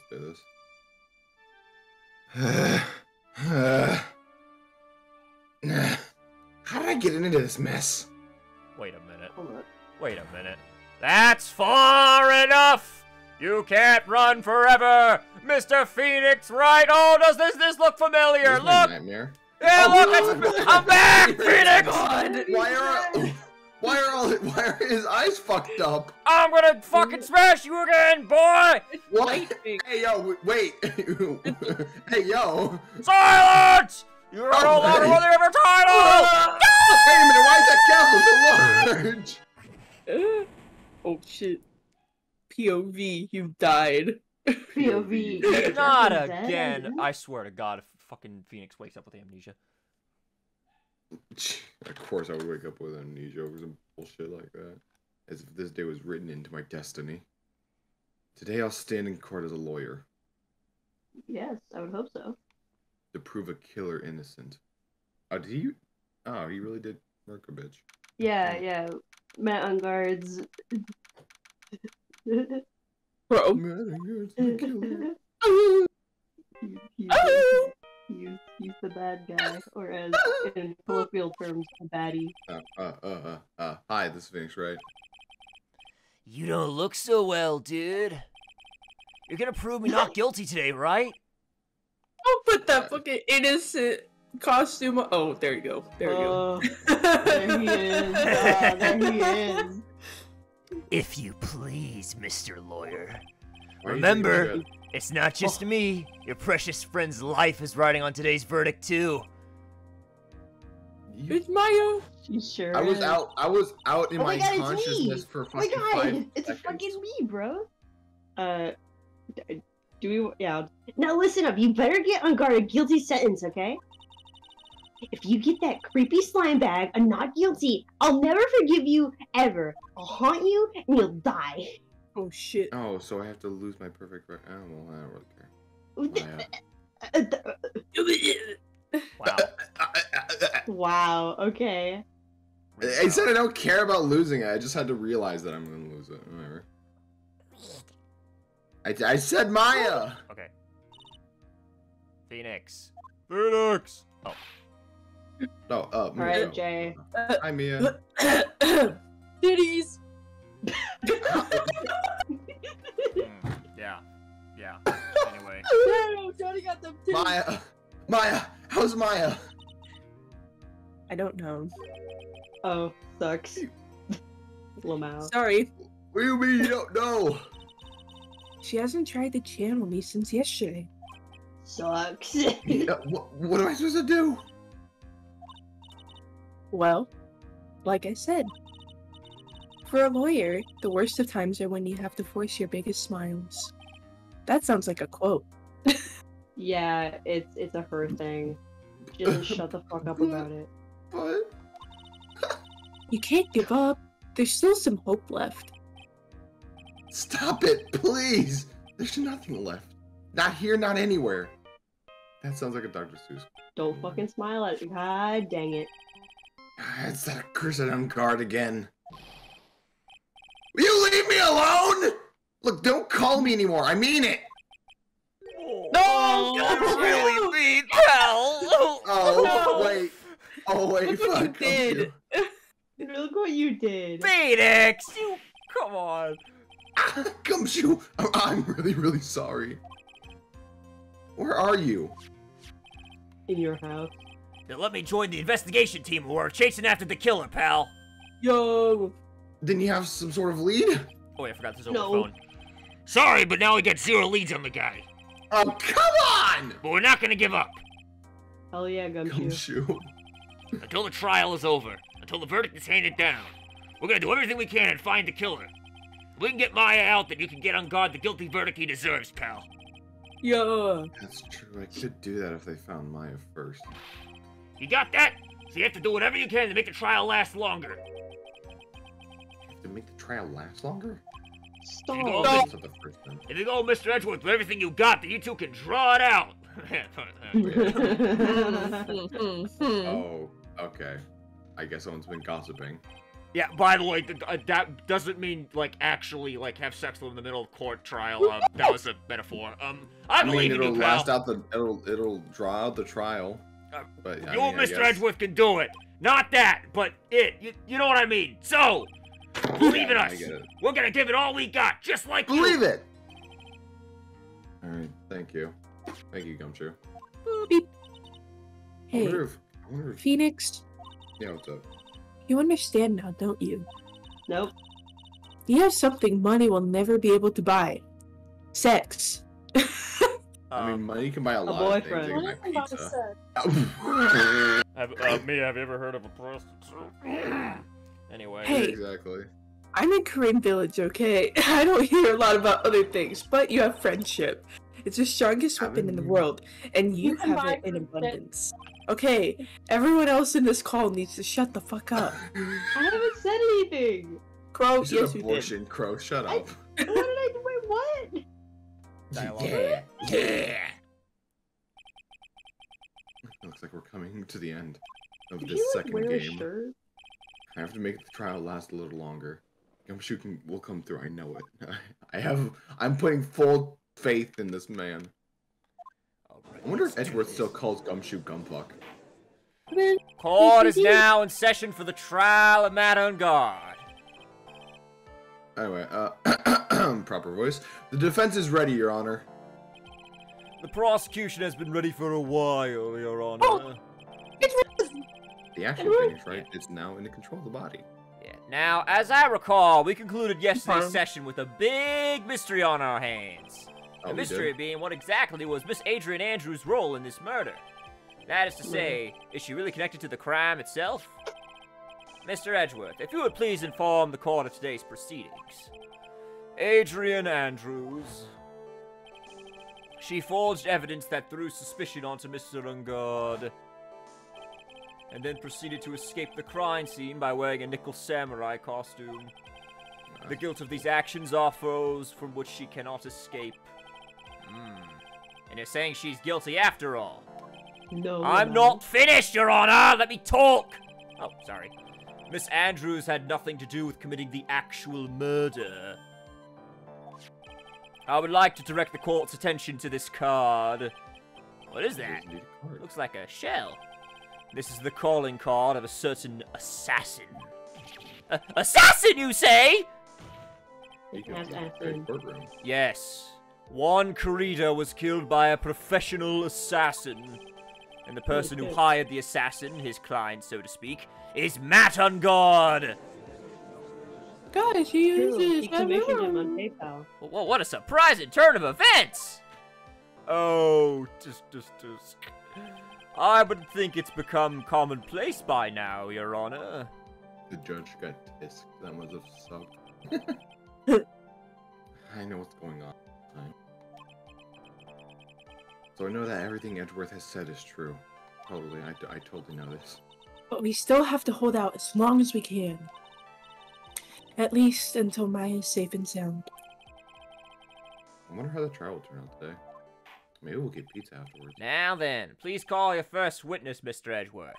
say this. How did I get into this mess? Wait a minute. Hold up. Wait a minute. That's far enough! You can't run forever! Mr. Phoenix Wright! Oh, does this look familiar? This is my Look! nightmare. Yeah, Oh, look! I'm back, Phoenix! God. Why are his eyes fucked up? I'm gonna fucking smash you again, boy! What? Lightning. Hey yo, wait. Hey yo. Silence! You are no longer Okay. worthy of your title! Wait a minute, why is that camera so large? Oh shit. POV, you died. POV. Not Dead. again. I swear to God, if fucking Phoenix wakes up with amnesia. Of course I would wake up with amnesia over some bullshit like that. As if this day was written into my destiny. Today I'll stand in court as a lawyer. Yes, I would hope so. To prove a killer innocent. Oh, did he? Oh, he really did murk a bitch. Yeah. Met on guards. Bro. He's the bad guy, or as in colloquial terms, the baddie. Hi, this is Phoenix Wright. You don't look so well, dude. You're gonna prove me not guilty today, right? I'll put that fucking innocent costume on. Oh, there you go. There you go. There he is. There he is. If you please, Mr. Lawyer. Why are you Remember, doing it's not just me. Your precious friend's life is riding on today's verdict, too. that? It's Mayo. She sure I was is. out in Oh my my God, it's consciousness me! for Oh my fucking God, 5 it's seconds. fucking me, bro. Do we? Yeah. Now listen up. You better get on guard a guilty sentence, okay? If you get that creepy slime bag, a not guilty, I'll never forgive you ever. I'll haunt you and you'll die. Oh shit. Oh, so I have to lose my perfect animal. I don't really care. Wow. Wow. Okay. I said I don't care about losing it. I just had to realize that I'm gonna lose it. Whatever. I said Maya. Okay. Phoenix. Phoenix! Oh. No, All right, Jay. Hi, Mia. Titties. Yeah. Anyway. No, Johnny got them titties. Maya, how's Maya? I don't know. Oh, sucks. Lamau. Sorry. What do you mean you don't know? She hasn't tried to channel me since yesterday. Sucks. Yeah, what am I supposed to do? Well, like I said, for a lawyer, the worst of times are when you have to force your biggest smiles. That sounds like a quote. Yeah, it's a her thing. She doesn't shut the fuck up about it. What? You can't give up. There's still some hope left. Stop it, please. There's nothing left. Not here, not anywhere. That sounds like a Dr. Seuss. Don't fucking smile at it. God dang it. It's that accursed Unguard again. Will you leave me alone? Look, don't call me anymore. I mean it. No! You're really mean, pal! Oh, wait. Oh, wait. Look what you Fuck. did. Look what you did. Phoenix! You... Come on. Gumshoe, I'm really, really sorry. Where are you? In your house. Then let me join the investigation team who are chasing after the killer, pal. Yo. Didn't you have some sort of lead? Oh, wait, I forgot this over No. the phone. Sorry, but now we got 0 leads on the guy. Oh, come on! But we're not gonna give up. Hell yeah, Gumshoe. Gumshoe. Until the trial is over. Until the verdict is handed down. We're gonna do everything we can and find the killer. If we can get Maya out, then you can get on guard the guilty verdict he deserves, pal. Yeah. That's true. I could do that if they found Maya first. You got that? So you have to do whatever you can to make the trial last longer. To make the trial last longer? Stop. No. That's not the first time. If you go, Mr. Edgeworth, with everything you got, then you two can draw it out. Oh, okay. I guess someone's been gossiping. Yeah, by the way, that doesn't mean, like, actually, like, have sex with them in the middle of court trial. That was a metaphor. I believe in you, pal. Last out it'll draw out the trial. But you and Mr. Edgeworth can do it. Not that, but it. You know what I mean. So, believe in us. We're gonna give it all we got, just like you. Believe it! Alright, thank you. Thank you, Gumshoe. Beep. Hey, I wonder if... Phoenix. Yeah, what's up? You understand now, don't you? Nope. You have something money will never be able to buy. Sex. I mean, money can buy a lot boyfriend. of things. It can buy pizza. have you ever heard of a prostitute? Anyway. Hey. Exactly. I'm in Korean Village, okay? I don't hear a lot about other things, but you have friendship. It's the strongest weapon in the world, and you have it in abundance. Okay, everyone else in this call needs to shut the fuck up. I haven't said anything. Crow, This yes is you abortion, did. Crow. Shut up. What did I do? Wait, what? Yeah. Yeah. Looks like we're coming to the end of Did this you, like, second wear a game. shirt? I have to make the trial last a little longer. Gumshoe will come through. I know it. I'm putting full faith in this man. I wonder if Edgeworth still calls Gumshoe Gumfuck. Court is now in session for the trial of Matt Ungard. Anyway, proper voice. The defense is ready, Your Honor. The prosecution has been ready for a while, Your Honor. Oh. The actual finish, right? It's now in the control of the body. Yeah. Now, as I recall, we concluded yesterday's session with a big mystery on our hands. The mystery being what exactly was Miss Adrian Andrews' role in this murder. That is to say, is she really connected to the crime itself? Mr. Edgeworth, if you would please inform the court of today's proceedings. Adrian Andrews. She forged evidence that threw suspicion onto Mr. Ungard, and then proceeded to escape the crime scene by wearing a nickel samurai costume. The guilt of these actions are foes from which she cannot escape. And you're saying she's guilty after all? No. I'm not finished, Your Honor! Let me talk! Oh, sorry. Miss Andrews had nothing to do with committing the actual murder. I would like to direct the court's attention to this card. What is that? Looks like a shell. This is the calling card of a certain assassin. Assassin, you say? Yes. Juan Corrida was killed by a professional assassin. And the person who hired the assassin, his client, so to speak, is Matt Ungard. Guys, he uses commissioned him on PayPal. Well, what a surprising turn of events! Oh, just. I would think it's become commonplace by now, Your Honor. The judge got pissed. That was a sub. I know what's going on. So I know that everything Edgeworth has said is true. Totally, I totally know this. But we still have to hold out as long as we can. At least until Maya is safe and sound. I wonder how the trial will turn out today. Maybe we'll get pizza afterwards. Now then, please call your first witness, Mr. Edgeworth.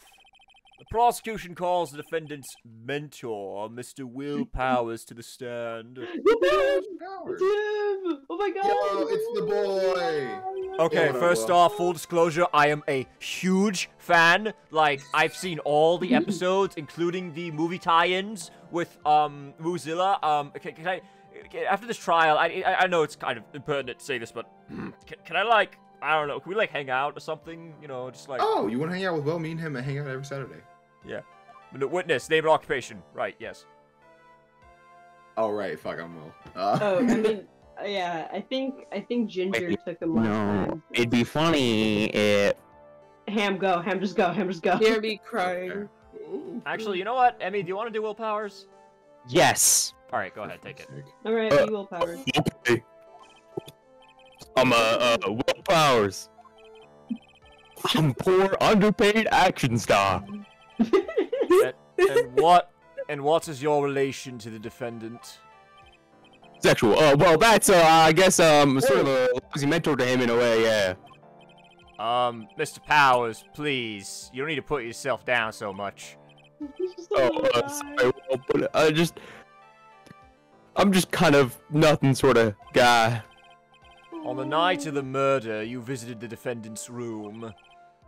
The prosecution calls the defendant's mentor, Mr. Will Powers, to the stand. Powers. Oh my god! Yo, it's the boy! Okay, first off, full disclosure, I am a huge fan. Like, I've seen all the episodes, including the movie tie-ins with, Mozilla. Can I, after this trial, I know it's kind of impertinent to say this, but can I, like, I don't know, can we, like, hang out or something? You know, just like... Oh, you want to hang out with Will? Me and him hang out every Saturday. Yeah. Witness, name and occupation. Right, yes. Oh, right, fuck, I'm Will. Oh, I mean... Yeah, I think Ginger took him last time. It'd be funny if... Ham, go. Ham, just go. Ham, just go. Hear me crying. Okay. Actually, you know what, Emmy, do you want to do Will Powers? Yes. Alright, go ahead, take it. Alright, be Will Powers. Okay. I'm Will Powers. I'm poor, underpaid action star. And what is your relation to the defendant? Sexual. Well, that's, I guess, sort of a lousy mentor to him in a way, yeah. Mr. Powers, please. You don't need to put yourself down so much. He's just a Oh, little guy. sorry, well, but I'm just kind of nothing sort of guy. On the night of the murder, you visited the defendant's room.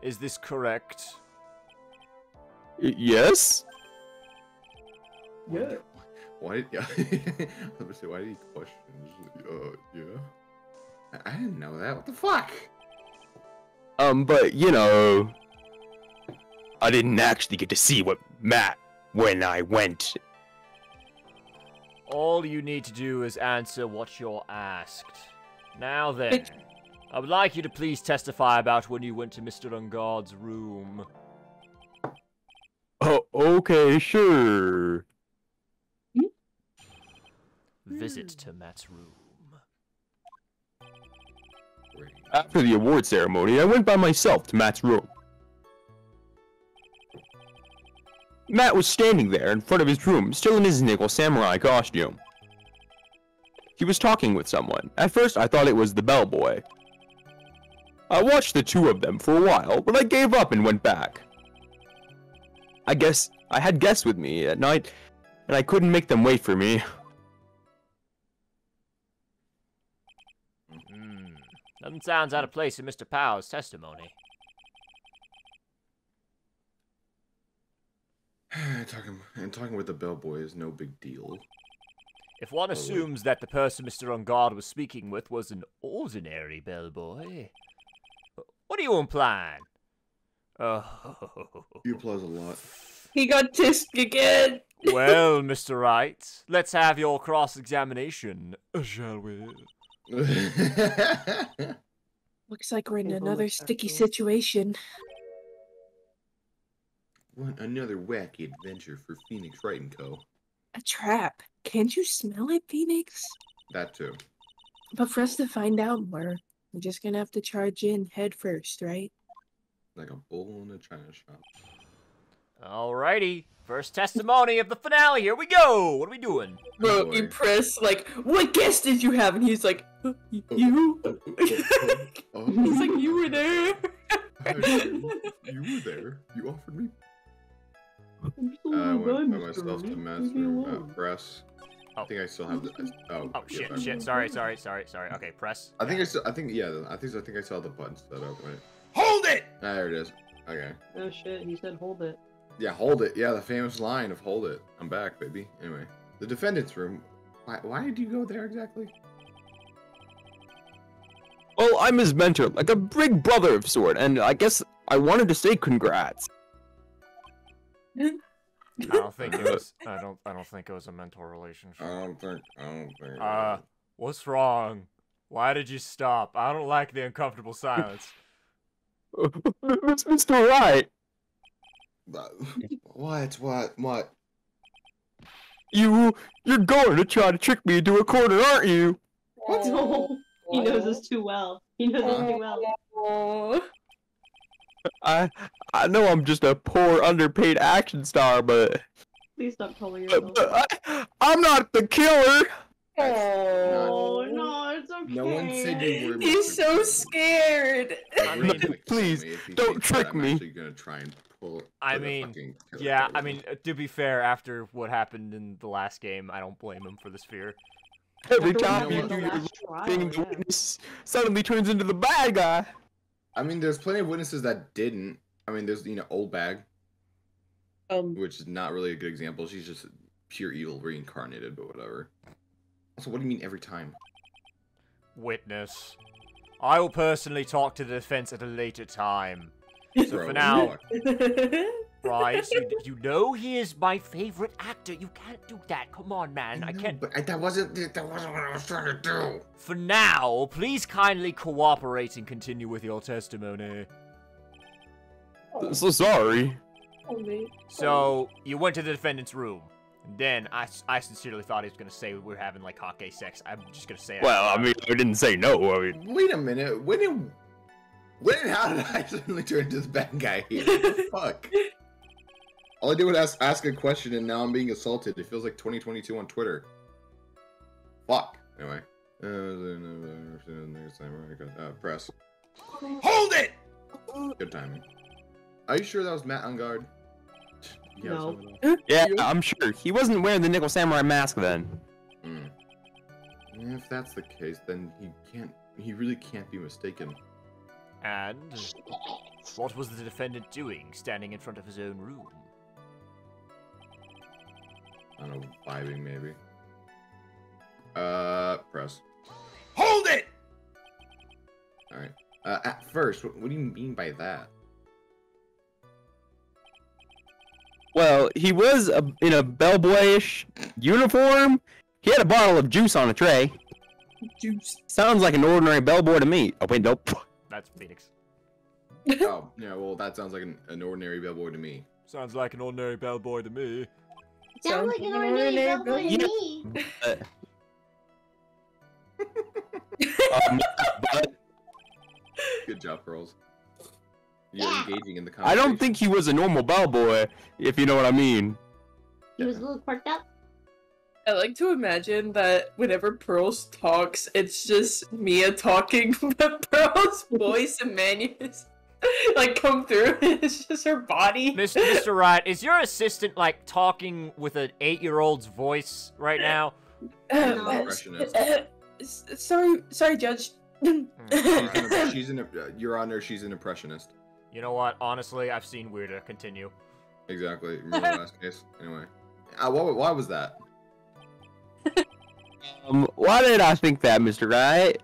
Is this correct? Yes? Yeah. Why did yeah? Let me say, why did he question? Yeah. I didn't know that. What the fuck? But you know, I didn't actually get to see what Matt when I went. All you need to do is answer what you're asked. Now then, I would like you to please testify about when you went to Mr. Ungard's room. Oh, okay, sure. Visit to Matt's room. After the award ceremony, I went by myself to Matt's room. Matt was standing there in front of his room, still in his nickel samurai costume. He was talking with someone. At first, I thought it was the bellboy. I watched the two of them for a while, but I gave up and went back. I guess I had guests with me at night, and I couldn't make them wait for me. Nothing sounds out of place in Mr. Powell's testimony. talking with the bellboy is no big deal. If one assumes that the person Mr. Ungard was speaking with was an ordinary bellboy, what are you implying? Oh. He applies a lot. He got tisk again. Well, Mr. Wright, let's have your cross-examination, shall we? Looks like we're in another sticky situation. Another wacky adventure for Phoenix Wright and Co. A trap. Can't you smell it, Phoenix? That too. But for us to find out more, we're just gonna have to charge in head first, right? Like a bull in a china shop. Alrighty, first testimony of the finale. Here we go. What are we doing? Bro, you press like, what guest did you have? And he's like, you? He's like, you were there. You were there. You offered me. I went by myself to master press. Oh. I think I still have the. Oh Yeah, shit. Sorry. Okay, press. I think I saw the button set up. Right? Hold it! There it is. Okay. Oh shit, he said hold it. Yeah, hold it. Yeah, the famous line of "Hold it." I'm back, baby. Anyway, the defendant's room. Why did you go there exactly? Well, I'm his mentor, like a big brother of sort, and I guess I wanted to say congrats. I don't think it was. I don't think it was a mentor relationship. I don't think. What's wrong? Why did you stop? I don't like the uncomfortable silence. Mr. Wright. What? You're going to try to trick me into a corner, aren't you? What? No. He knows us too well. He knows us too well. I know I'm just a poor, underpaid action star, but... Please stop trolling yourself. I'm not the killer! Oh, no, it's okay. No one said you were. He's so scared. I mean, please, don't trick me. I'm actually gonna try and pull. To be fair, after what happened in the last game, I don't blame him for this fear. Every time you do your thing, the witness suddenly turns into the bad guy. I mean, there's plenty of witnesses that didn't. I mean, there's Old Bag, which is not really a good example. She's just pure evil reincarnated, but whatever. Also, what do you mean every time? Witness. I will personally talk to the defense at a later time. So Bro, for now, fuck. Bryce, you know he is my favorite actor. You can't do that. Come on, man. I can't. But that wasn't what I was trying to do. For now, please kindly cooperate and continue with your testimony. So sorry. So, you went to the defendant's room. And then, I sincerely thought he was going to say we're having, like, hot gay sex. I'm just going to say it. Well, I mean, I didn't say no. I mean... Wait a minute. When and how did I suddenly turn into the bad guy here? What the fuck? All I did was ask a question, and now I'm being assaulted. It feels like 2022 on Twitter. Fuck. Anyway. Press. Hold it! Good timing. Are you sure that was Matt Ungard? No. Yeah, I'm sure. He wasn't wearing the Nickel Samurai mask then. If that's the case, then he really can't be mistaken. And what was the defendant doing, standing in front of his own room? I don't know, vibing maybe. Press. Hold it! Alright. At first, what do you mean by that? Well, he was in a bellboyish uniform. He had a bottle of juice on a tray. Juice. Sounds like an ordinary bellboy to me. Oh, wait, nope. That's Phoenix. Oh, yeah, well, that sounds like an ordinary bellboy to me. Sounds like an ordinary bellboy to me. Sounds like an ordinary bellboy to me. But Good job, girls. You're engaging in the I conversation. don't think he was a normal bellboy, if you know what I mean. He was a little quirked up. I like to imagine that whenever Pearls talks, it's just Mia talking, but Pearls' voice and manners like come through. It's just her body. Mr. Wright, is your assistant like talking with an 8-year-old's voice right now? Impressionist. Sorry, Judge. Your Honor, she's an impressionist. You know what? Honestly, I've seen weirder. Continue. Exactly. Remember the last case? Anyway. Why was that? Why did I think that, Mr. Wright?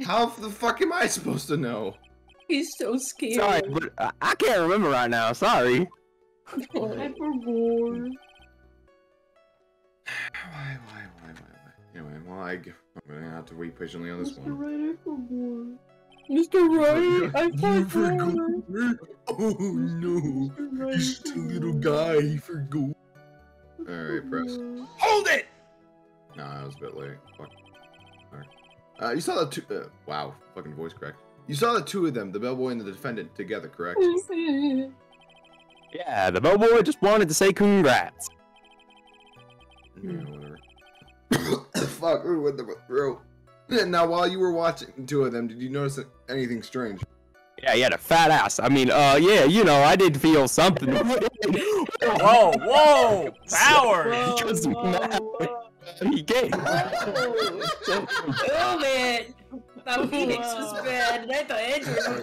How the fuck am I supposed to know? He's so scared. Sorry, but I can't remember right now. Sorry. I forgot. Why? Anyway, well, I'm gonna have to wait patiently on this one. Mr. Wright, I forgot. Oh no, he's just a little guy. He forgot. Alright, press. Hold it! Nah, that was a bit late. Fuck. Alright. You saw the two. Wow, fucking voice crack. You saw the two of them, the bellboy and the defendant, together, correct? Yeah, the bellboy just wanted to say congrats. Yeah, whatever. Fuck, ooh, what the throat. Now, while you were watching the two of them, did you notice anything strange? Yeah, he had a fat ass. I mean, yeah, you know, I did feel something. Whoa! Power! He gave. Oh man, that Phoenix was bad, and I thought Andrew was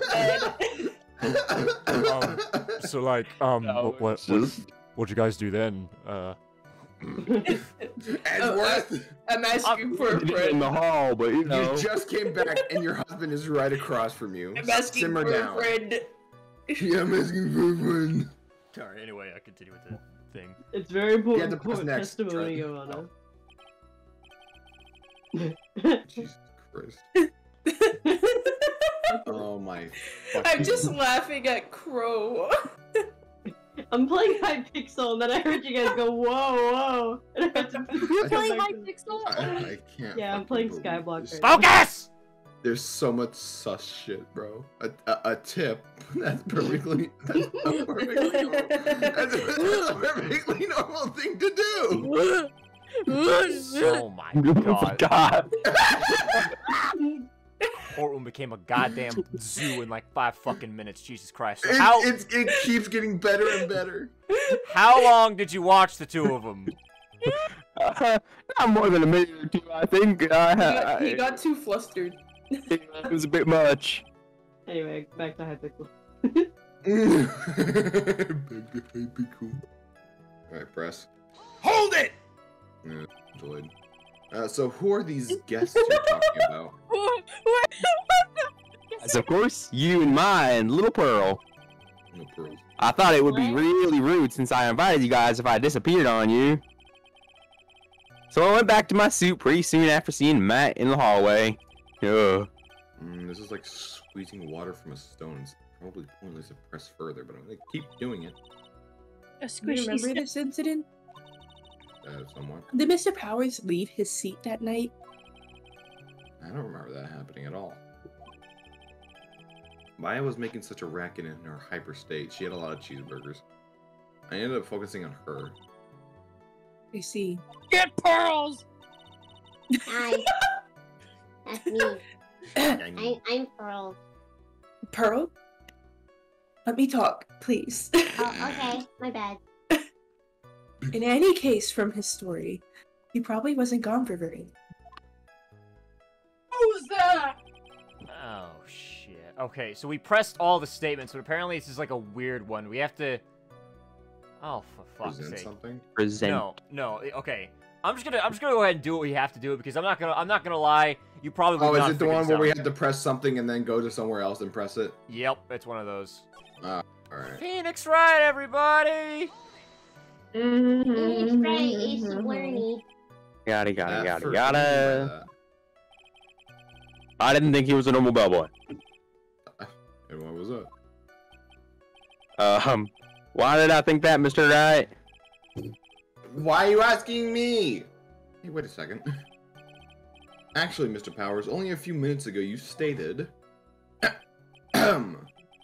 bad. So like, what'd you guys do then? Edgeworth! I'm asking for a In friend. the hall, but you know. You just came back and your husband is right across from you. I'm asking Simmer for down. a friend. Yeah, I'm asking for a friend. Sorry. Anyway, I continue with the thing. It's very important. Yeah, the person next, testimony, try. Your Honor. Jesus Christ. Oh my fucking... I'm just laughing at Crow. I'm playing Hypixel, and then I heard you guys go, whoa. And I had to You're playing come back to- Hypixel? I can't. Yeah, I'm playing Skyblock. Right Focus! There's so much sus shit, bro. A tip. That's perfectly that's a perfectly normal thing to do. Oh my god. God. Courtroom became a goddamn zoo in like 5 fucking minutes. Jesus Christ. So It keeps getting better and better. how long did you watch the two of them? Not more than a minute or two, I think. He got too flustered. It was a bit much. Anyway, back to Hypixel. Alright, press. Hold it! Yeah, delayed. So who are these guests you're talking about? As of course, you and mine, Little Pearl. No pearls. I thought it would be really rude since I invited you guys if I disappeared on you. So I went back to my suit pretty soon after seeing Matt in the hallway. Ugh. This is like squeezing water from a stone. It's probably pointless to press further, but I'm gonna keep doing it. A Do you remember this incident? Somewhat. Did Mr. Powers leave his seat that night? I don't remember that happening at all. Maya was making such a racket in her hyper state. She had a lot of cheeseburgers. I ended up focusing on her. I see. Get pearls! Hi. That's me. I'm Pearl. Pearl? Let me talk, please. Oh, okay. My bad. In any case, from his story, he probably wasn't gone for very long. Who's that? Oh, shit. Okay, so we pressed all the statements, but apparently this is like a weird one. We have to... Oh, for fuck's Present sake. something? Present. No, okay. I'm just gonna go ahead and do what we have to do because I'm not gonna lie. You probably would Oh, not is it the figure one this where we out. had to press something and then go to somewhere else and press it? Yep, it's one of those. Alright. Phoenix Wright, everybody! It's right. It's Warnie. Yada, At yada, first, yada, what do you mean by yada. I didn't think he was a normal bellboy. that? And what was that? Why did I think that, Mr. Wright? Why are you asking me? Hey, wait a second. Actually, Mr. Powers, only a few minutes ago you stated...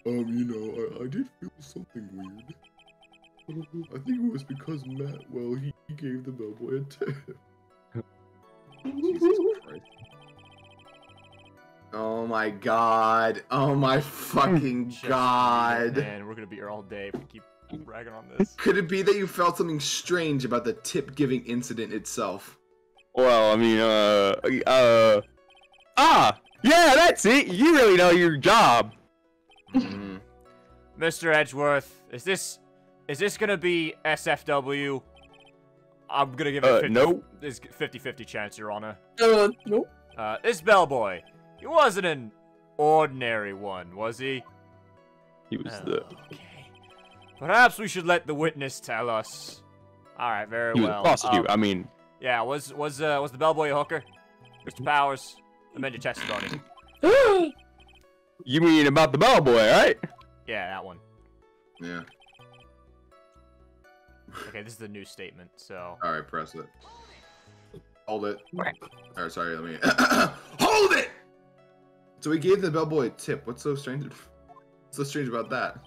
you know, I did feel something weird. I think it was because Matt, well, he gave the bellboy a tip. Jesus Christ. Oh my god. Oh my fucking god. Man, we're gonna be here all day if we keep bragging on this. Could it be that you felt something strange about the tip-giving incident itself? Well, I mean, yeah, that's it. You really know your job. Mm. Mr. Edgeworth, is this gonna be SFW? I'm gonna give it a nope. 50-50 chance, Your Honor. Nope. This bellboy, he wasn't an ordinary one, was he? He was the. Okay. Perhaps we should let the witness tell us. All right, very He was well. a prostitute. I mean. Yeah, was the bellboy a hooker? Mr. Powers, amend your testimony. You mean about the bellboy, right? Yeah, that one. Yeah. Okay, this is the new statement, so... Alright, press it. Hold it. Alright, sorry, let me... Hold it! So we gave the bellboy a tip. What's so strange? What's so strange about that?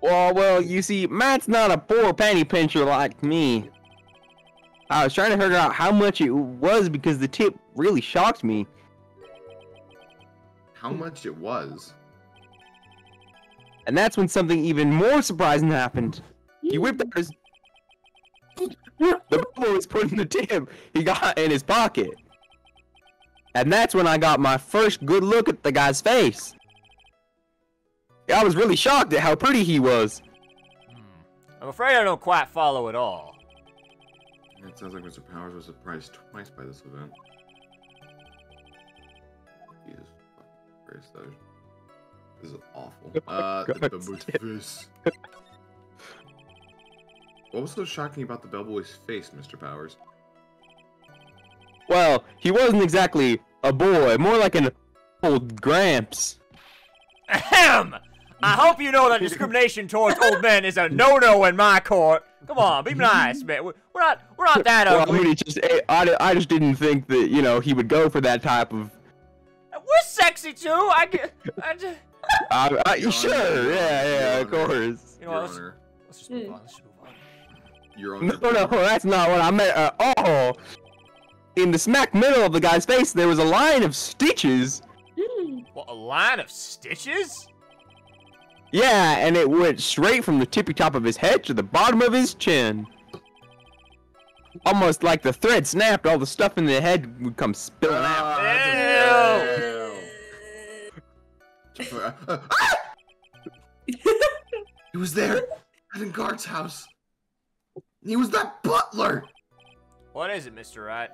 Well, you see, Matt's not a poor penny pincher like me. I was trying to figure out how much it was because the tip really shocked me. How much it was? And that's when something even more surprising happened. He whipped out his... The bellboy was putting the tip he got in his pocket. And that's when I got my first good look at the guy's face. I was really shocked at how pretty he was. I'm afraid I don't quite follow it all. It sounds like Mr. Powers was surprised twice by this event. Jesus fucking Christ, this is awful. What was so shocking about the bellboy's face, Mr. Powers? Well, he wasn't exactly a boy, more like an old gramps. Ahem! I hope you know that discrimination towards old men is a no-no in my court. Come on, be nice, man. We're not that ugly. Well, I mean, I just didn't think that, you know, he would go for that type of... We're sexy too. Sure, yeah, of course. You know what? Let's just move on. Your own. No, that's not what I meant at all. In the smack middle of the guy's face, there was a line of stitches. What, a line of stitches? Yeah, and it went straight from the tippy top of his head to the bottom of his chin. Almost like the thread snapped, all the stuff in the head would come spilling out. He was there at a guard's house. He was that butler. What is it, Mr. Wright?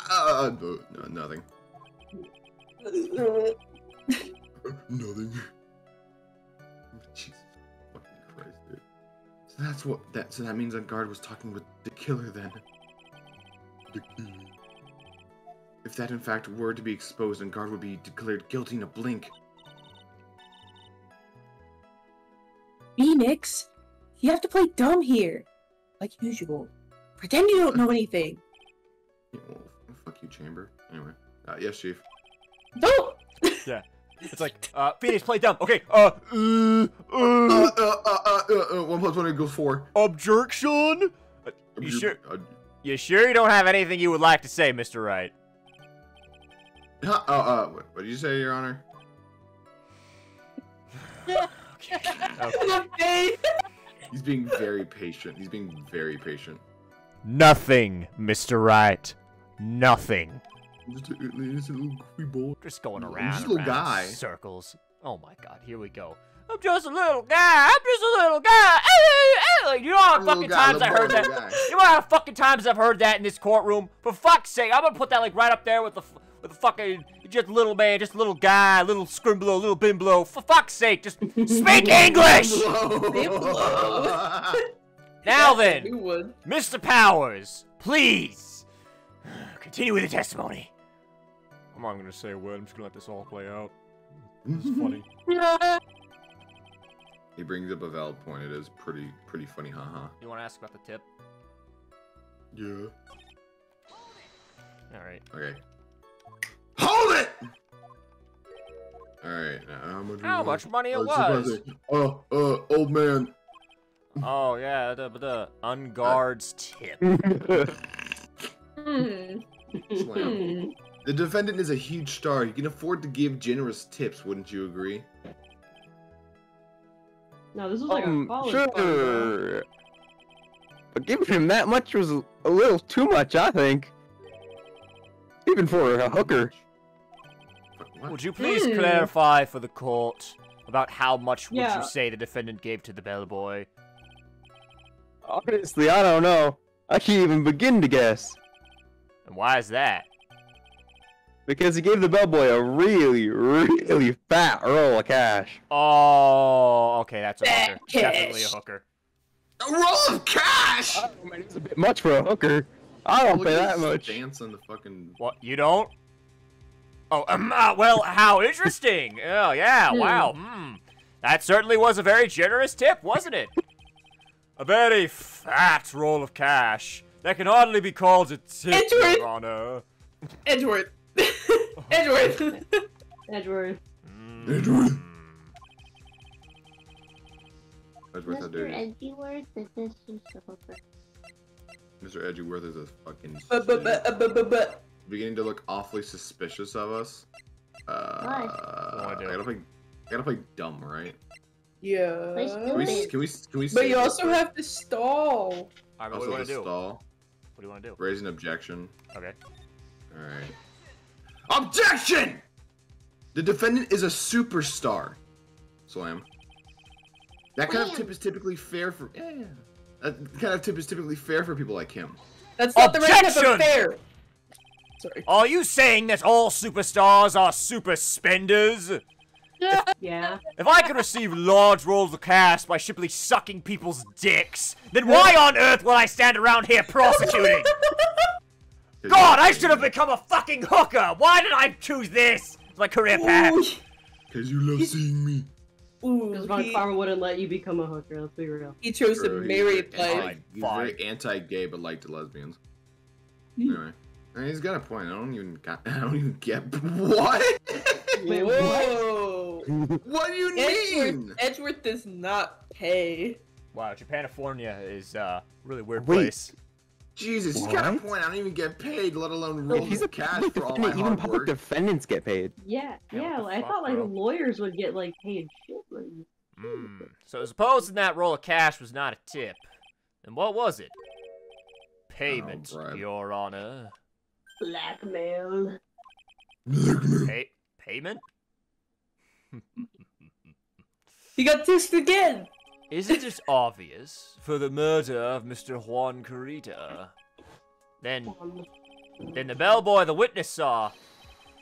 No, nothing. Nothing. Jesus fucking Christ, dude. So that means that guard was talking with the killer then. The killer. If that in fact were to be exposed, then guard would be declared guilty in a blink. Phoenix, you have to play dumb here, like usual. Pretend you don't know anything. Yeah, well, fuck you, Chamber. Anyway, yes, Chief. Don't. Yeah. It's like, Phoenix, play dumb. Okay, 1 + 1 equals 4. Objection? You sure you don't have anything you would like to say, Mr. Wright? What did you say, Your Honor? Okay. He's being very patient. He's being very patient. Nothing, Mr. Wright. Nothing. Just an innocent little goofy boy. Just going I'm around, just a little around guy. in circles. Oh my god, here we go. I'm just a little guy. I'm just a little guy. Like, you know how fucking times I heard that? You know how fucking times I've heard that in this courtroom? For fuck's sake, I'm gonna put that like right up there with the fucking just little man, just a little guy, little scrimblow, little bimblow. For fuck's sake, just speak English. Now then, Mr. Powers, please continue with the testimony. I'm not gonna say a word. I'm just gonna let this all play out. This is funny. He brings up a valid point. It is pretty funny, haha. You want to ask about the tip? Yeah. All right. Okay. Hold it! Alright, now how much money it was? Old man. Oh, yeah, the unguard's tip. Slam. The defendant is a huge star. He can afford to give generous tips, wouldn't you agree? No, this was like a college sure. But giving him that much was a little too much, I think. Even for a hooker. What? Would you please clarify for the court about how much would you say the defendant gave to the bellboy? Honestly, I don't know. I can't even begin to guess. And why is that? Because he gave the bellboy a really, really fat roll of cash. Oh, okay, that's a hooker. Definitely a hooker. A roll of cash! I mean, it's a bit much for a hooker. I don't pay that much. Dance on the fucking... What, you don't? Oh, well, how interesting. Oh, yeah, wow. That certainly was a very generous tip, wasn't it? A very fat roll of cash. That can hardly be called a tip, Your Honor. Edgeworth. Edgeworth. Edgeworth. Edgeworth. Edgeworth, how dare Mr. you? Edgeworth, this is just a hooker. Mr. Edgeworth is a fucking... beginning to look awfully suspicious of us. I gotta play dumb, right? Yeah. Can we But you also have to stall. Alright, what do you want to do? Stall. What do you want to do? Raise an objection. Okay. Alright. Objection! The defendant is a superstar. Slam. That kind of tip is typically fair for... Yeah. That kind of tip is typically fair for people like him. That's not the right type of fair. Sorry. Are you saying that all superstars are super spenders? Yeah. If I could receive large rolls of cash by simply sucking people's dicks, then why on earth will I stand around here prosecuting? God, I should have become a fucking hooker! Why did I choose this as my career path? Because you love seeing me. Because my farmer wouldn't let you become a hooker, let's be real. He chose to marry life. He's very anti-gay but liked lesbians. Anyway. He's got a point. I don't even get what? Wait, whoa! What do you mean? Edgeworth does not pay. Wow, Japanifornia is a really weird place. Jesus, he's got a point. I don't even get paid, let alone rolls of cash for all my hard even public work. defendants get paid. Yeah, I thought like lawyers would get like paid shit. So supposing that roll of cash was not a tip, then what was it? Payment, Your Honor. Blackmail. Payment? He got dissed again! Isn't it obvious for the murder of Mr. Juan Carita? Then the bellboy the witness saw.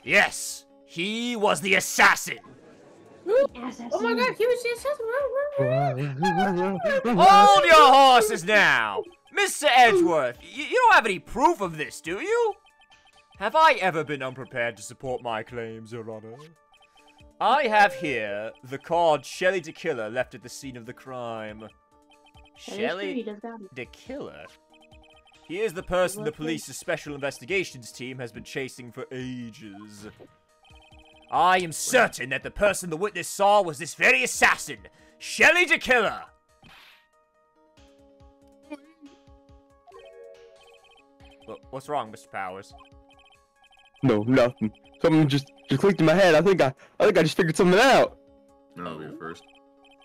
Yes, he was the assassin. Oh my god, he was the assassin! Hold your horses now! Mr. Edgeworth, you don't have any proof of this, do you? Have I ever been unprepared to support my claims, Your Honor? I have here the card Shelly the Killer left at the scene of the crime. Shelly the Killer? He is the person the police's special investigations team has been chasing for ages. I am certain that the person the witness saw was this very assassin, Shelly the Killer. What's wrong, Mr. Powers? No, nothing. Something just clicked in my head. I think I just figured something out. No, I'll be first.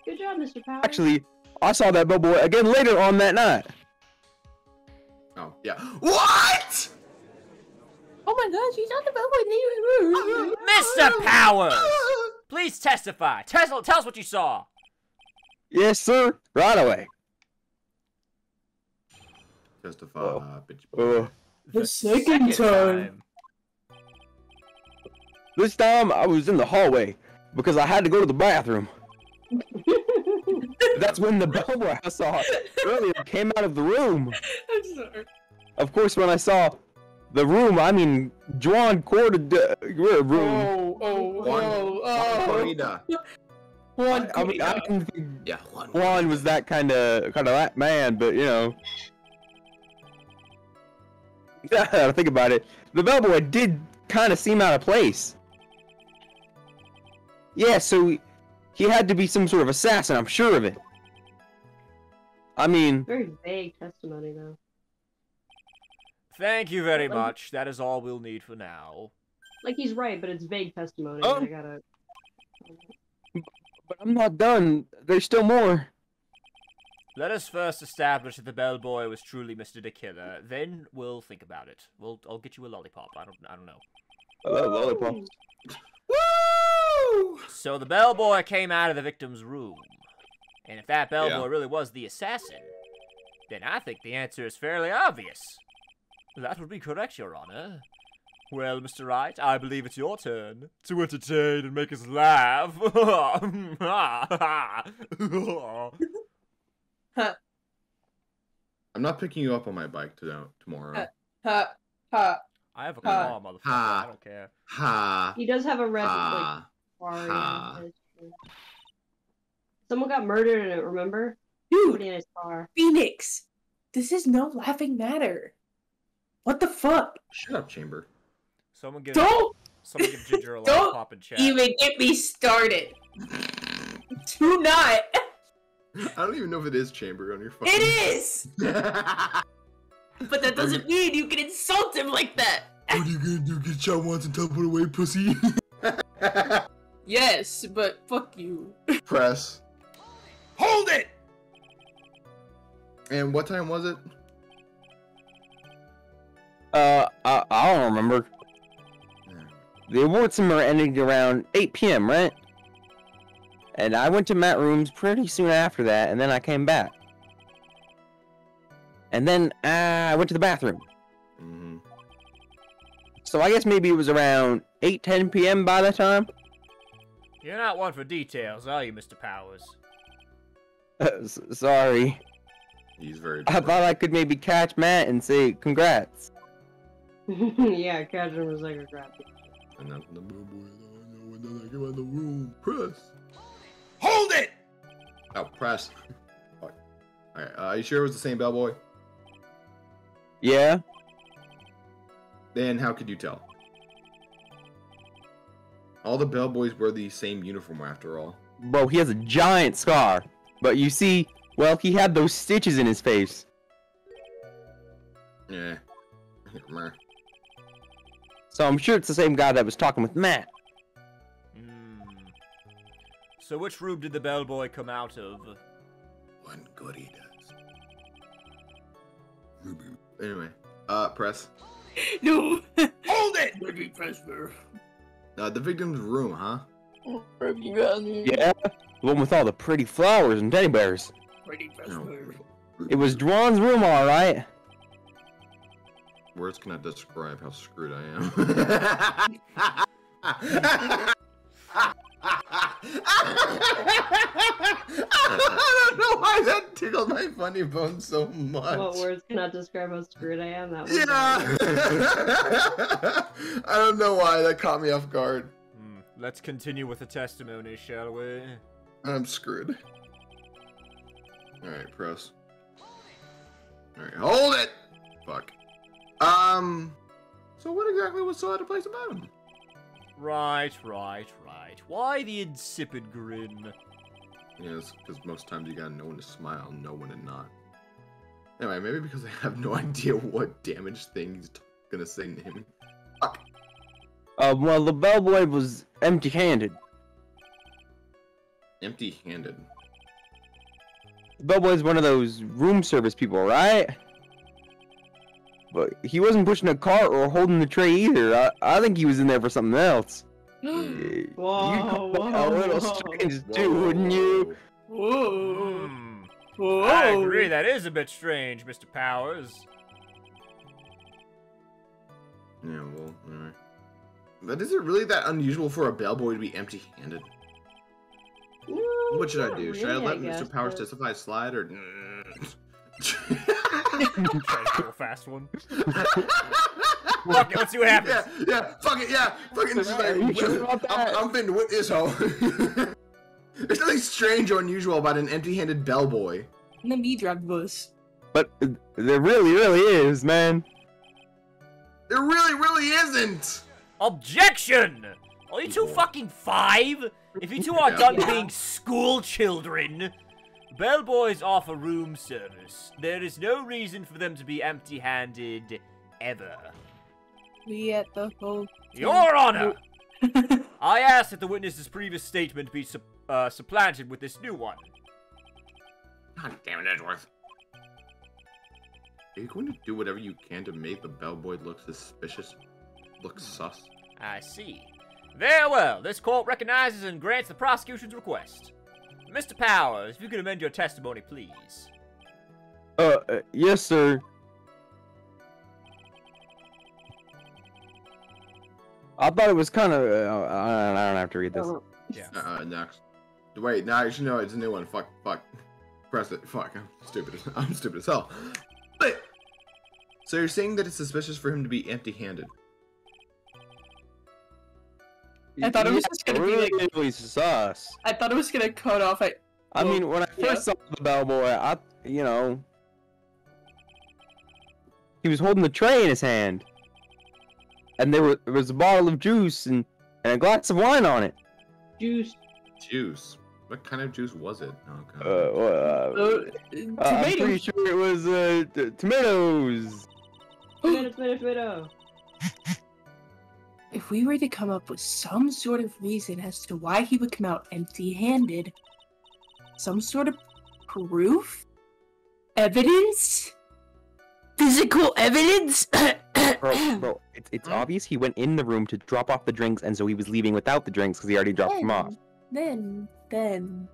Good job, Mr. Powers. Actually, I saw that bellboy again later on that night. Oh, yeah. What? Oh my gosh, you talked about what Mr. Powers! Please testify. Tell us what you saw. Yes, sir. Right away. Testify, bitch. The second time. This time I was in the hallway because I had to go to the bathroom. That's when the bellboy I saw earlier came out of the room. I'm sorry. Of course, when I saw the room, I mean, Juan Corda room. Juan I mean, I didn't think Yeah, Juan was that kind of that man, but you know. Now that I think about it, the bellboy did kind of seem out of place. Yeah, so he had to be some sort of assassin, I'm sure of it. I mean... Very vague testimony, though. Thank you very much. That is all we'll need for now. Like, he's right, but it's vague testimony. Oh. I gotta... But I'm not done. There's still more. Let us first establish that the bellboy was truly Mr. the Killer. Then we'll think about it. I'll get you a lollipop. I don't know. I love lollipops. Woo! So the bellboy came out of the victim's room. And if that bellboy really was the assassin, then I think the answer is fairly obvious. That would be correct, Your Honor. Well, Mr. Wright, I believe it's your turn to entertain and make us laugh. I'm not picking you up on my bike tomorrow. I have a car, motherfucker. I don't care. Ha. He does have a red, Ha. like, Ha. car. Someone got murdered in it, remember? Dude, Somebody in his car. Phoenix, this is no laughing matter. What the fuck? Shut up, Chamber. Someone give Ginger a don't lollipop and chat. even get me started. Do not. I don't even know if it is Chamber on your phone. It is. But that doesn't mean you can insult him like that. What are you gonna do? Get shot once and teleport away, pussy? Yes, but fuck you. Press. Hold it! And what time was it? I don't remember. The award ceremony ended around 8 p.m., right? And I went to Matt Room's pretty soon after that, and then I came back. And then I went to the bathroom. Mm-hmm. So I guess maybe it was around 8-10 p.m. by that time. You're not one for details, are you, Mr. Powers? Sorry. He's very. I thought I could maybe catch Matt and say congrats. Yeah, catch him was like a crap. And then the bellboy, when I get in the room, press. Hold it! Oh, press. Fuck. Alright, are you sure it was the same bellboy? Yeah? Then how could you tell? All the bellboys wear the same uniform after all. Bro, he has a giant scar. But you see, well, he had those stitches in his face. Yeah. So I'm sure it's the same guy that was talking with Matt. So which room did the bellboy come out of? One good he does. Anyway, press. No. Hold it! Maybe press her. The victim's room, huh? Yeah? The one with all the pretty flowers and teddy bears. No. It was Dwan's room, alright. Words cannot describe how screwed I am. I don't know why that tickled my funny bone so much. What words cannot describe how screwed I am? That was Yeah! I don't know why that caught me off guard. Let's continue with the testimony, shall we? I'm screwed. Alright, press. Alright, hold it! Fuck. So what exactly was so out of place about him? Right. Why the insipid grin? Yes, because most times you gotta know when to smile, know when to not. Anyway, maybe because I have no idea what damage thing he's gonna say to him. Fuck. Well, the bellboy was empty-handed. Empty-handed. The bellboy's one of those room service people, right? But he wasn't pushing a cart or holding the tray either. I think he was in there for something else. Whoa, You'd call that a little strange too, Whoa. wouldn't you? Whoa. Whoa. I agree, that is a bit strange, Mr. Powers. Yeah, well, alright. But is it really that unusual for a bellboy to be empty-handed? No, What should I not do? Should I really, let guess, Mr. Powers but- testify slide or? Try to pull a fast one. Fuck it, let's see what happens. Yeah, fuck it, yeah, fucking just like, You sure about that? I'm finna whip this hoe. There's nothing strange or unusual about an empty-handed bellboy. Let me drive the bus. But there really is, man. There really isn't. Objection! Are you two fucking 5? If you two are done being school children, bellboys offer room service. There is no reason for them to be empty-handed ever. We at the whole. Your Honor! I ask that the witness's previous statement be supplanted with this new one. God damn it, Edgeworth. Are you going to do whatever you can to make the bellboy look suspicious? Look sus? I see. Very well. This court recognizes and grants the prosecution's request. Mr. Powers, if you could amend your testimony, please. Yes, sir. I thought it was kind of. I don't have to read this. Yeah. Next. Wait, no, actually, no, it's a new one. Fuck. Press it. Fuck, I'm stupid as hell. But, so you're saying that it's suspicious for him to be empty-handed? I thought it was just gonna be like. really sus. I thought it was gonna cut off at. I mean, when I first saw the bellboy, he was holding the tray in his hand, and there was a bottle of juice and a glass of wine on it. Juice. What kind of juice was it? Oh, God. I'm Tomato. pretty sure it was tomatoes. Tomato. If we were to come up with some sort of reason as to why he would come out empty-handed, some sort of proof, evidence, physical evidence. Bro, it's obvious he went in the room to drop off the drinks, and so he was leaving without the drinks because he already dropped them off. Then, When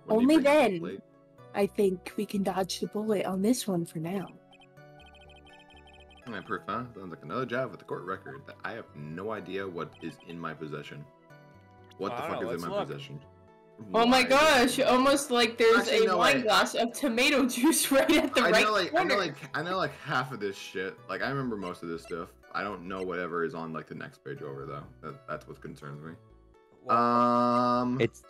only you bring it to the then, plate. I think we can dodge the bullet on this one for now. My proof, huh? Sounds like another job with the court record that I have no idea what is in my possession. What the I fuck don't know, is in let's my look. possession? Oh my Why? gosh! Almost like there's Actually, a no, wine wait. glass of tomato juice right at the I right know, like, corner. I know like half of this shit. Like, I remember most of this stuff. I don't know whatever is on like the next page over though. That's what concerns me. It's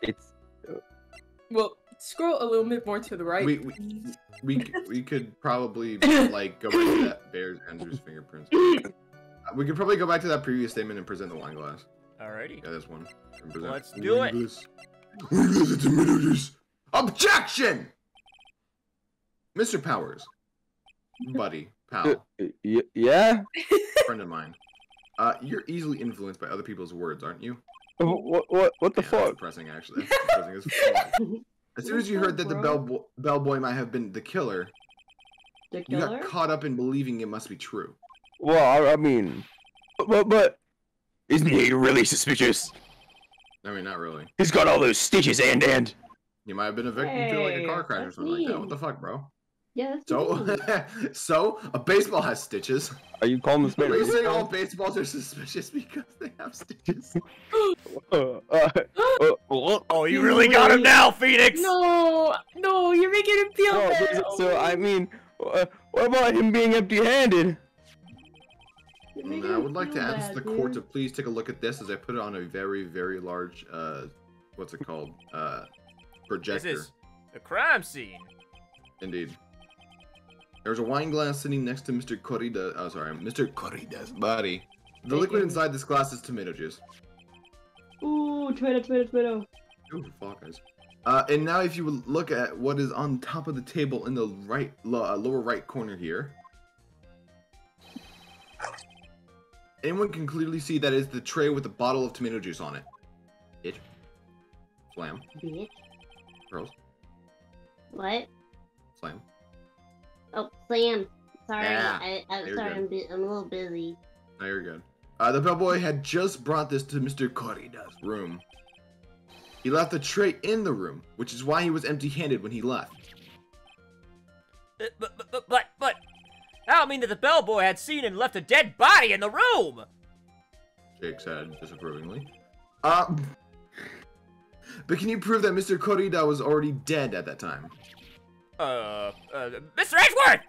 Well, scroll a little bit more to the right. We could probably like go back to that Bear's Andrew's fingerprints. We could probably go back to that previous statement and present the wine glass. Alrighty. Yeah, this one. And present Let's do it. Objection! Mr. Powers. Buddy. Pal. yeah. Friend of mine. You're easily influenced by other people's words, aren't you? What the That's fuck? depressing, actually. That's depressing as fuck. As soon as you heard that the bellboy might have been the killer, The you got killer? caught up in believing it must be true. Well, I mean, but isn't he really suspicious? I mean, not really. He's got all those stitches and. You might have been a victim to like a car Hey, crash or that's something like that. mean. What the fuck, bro? Yeah, that's So, mean. so a baseball has stitches. Are you calling this man? Are a you saying all baseball? baseballs are suspicious because they have stitches? Oh, you really got him now, Phoenix! No, you're making him feel No, bad. so I mean, what about him being empty-handed? You're making I me would like to feel ask bad, the court to dude. please take a look at this as I put it on a very, very large, what's it called? Projector. This is the crime scene. Indeed. There's a wine glass sitting next to Mr. Mr. Corrida's body. The liquid inside this glass is tomato juice. Ooh, tomato. Ooh, fuck, guys. And now if you would look at what is on top of the table in the lower right corner here. Anyone can clearly see that is the tray with a bottle of tomato juice on it. Bitch. Slam. Bitch. Pearls. What? Slam. Oh, Sam. Sorry, Yeah, I'm you're sorry. good. I'm a little busy. No, you're good. The bellboy had just brought this to Mr. Corrida's room. He left the tray in the room, which is why he was empty-handed when he left. But, I don't mean that the bellboy had seen and left a dead body in the room! Jake said disapprovingly. But can you prove that Mr. Corrida was already dead at that time? Mr. Edgeworth!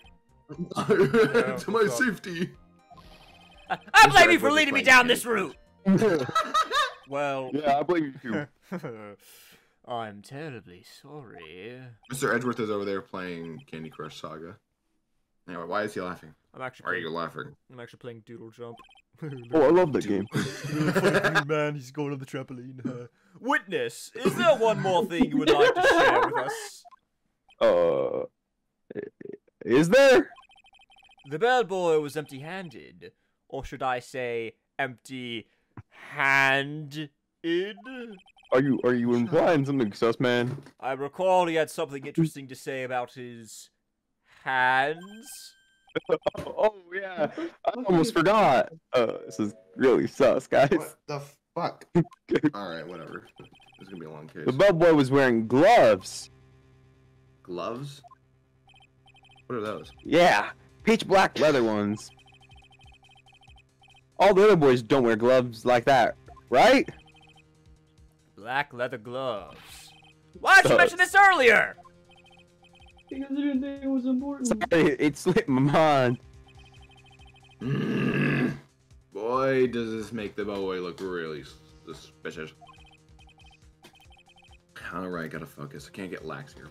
To my safety. I blame you for leading me down this route! Well... Yeah, I blame you too. I'm terribly sorry. Mr. Edgeworth is over there playing Candy Crush Saga. Anyway, why is he laughing? I'm actually Why are you laughing? I'm actually playing Doodle Jump. Oh, I love that game. Really funny green man, he's going on the trampoline. Witness, is there one more thing you would like to share with us? Is there? The bellboy was empty-handed. Or should I say, empty-handed? Are you implying something sus, man? I recall he had something interesting to say about his hands. Oh yeah, I almost forgot. This is really sus, guys. What the fuck? Alright, whatever. This is gonna be a long case. The bellboy was wearing gloves. Gloves? What are those? Yeah, pitch black leather ones. All the other boys don't wear gloves like that, right? Black leather gloves. Why did you mention this earlier? Because I didn't think it was important. Sorry, it slipped my mind. Boy, does this make the bellboy look really suspicious. Alright, gotta focus. I can't get lax here.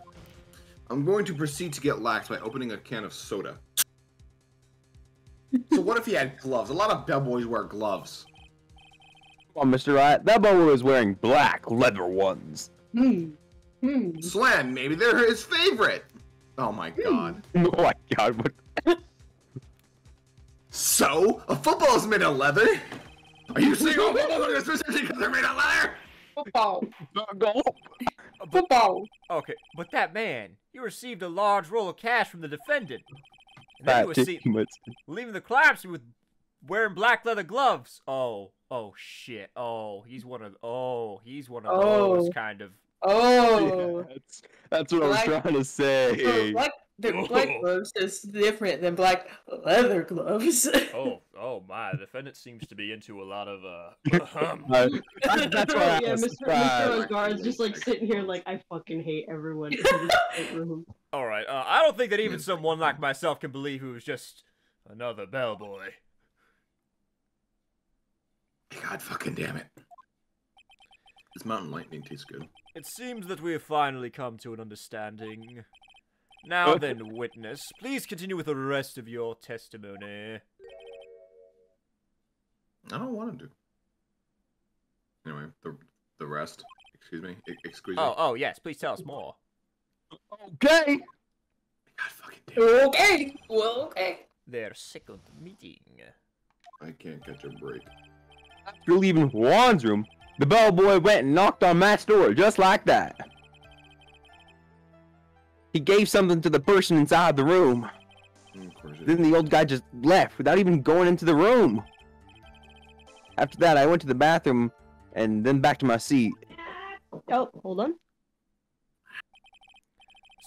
I'm going to proceed to get lax by opening a can of soda. So what if he had gloves? A lot of bellboys wear gloves. Come on, Mr. Wright. That bellboy was wearing black leather ones. Slam, maybe they're his favorite. Oh my god. Oh my god, what? So? A football is made of leather? Are you saying all footballs are specifically because they're made of leather? Football. Go. Football. Okay, but that man, he received a large roll of cash from the defendant. And then he was seen leaving the crime scene with wearing black leather gloves. Oh shit. He's one of those kind of. Yeah, that's what I was trying to say. Black gloves is different than black leather gloves. Oh my! The defendant seems to be into a lot of That's why I was Mr. Guard's just like sitting here like, I fucking hate everyone in this room. All right, I don't think that even someone like myself can believe he was just another bellboy. God fucking damn it. This mountain lightning tastes good. It seems that we have finally come to an understanding. Now then, witness, please continue with the rest of your testimony. I don't want to do. Anyway, the rest. Excuse me. Excuse me. Oh, yes, please tell us more. Okay. God fucking damn it. Okay. Well, okay. Their second meeting. I can't catch a break. After leaving Juan's room, the bellboy went and knocked on Matt's door just like that. He gave something to the person inside the room. Of course it Then the old guy just left without even going into the room. After that, I went to the bathroom and then back to my seat. Oh, hold on.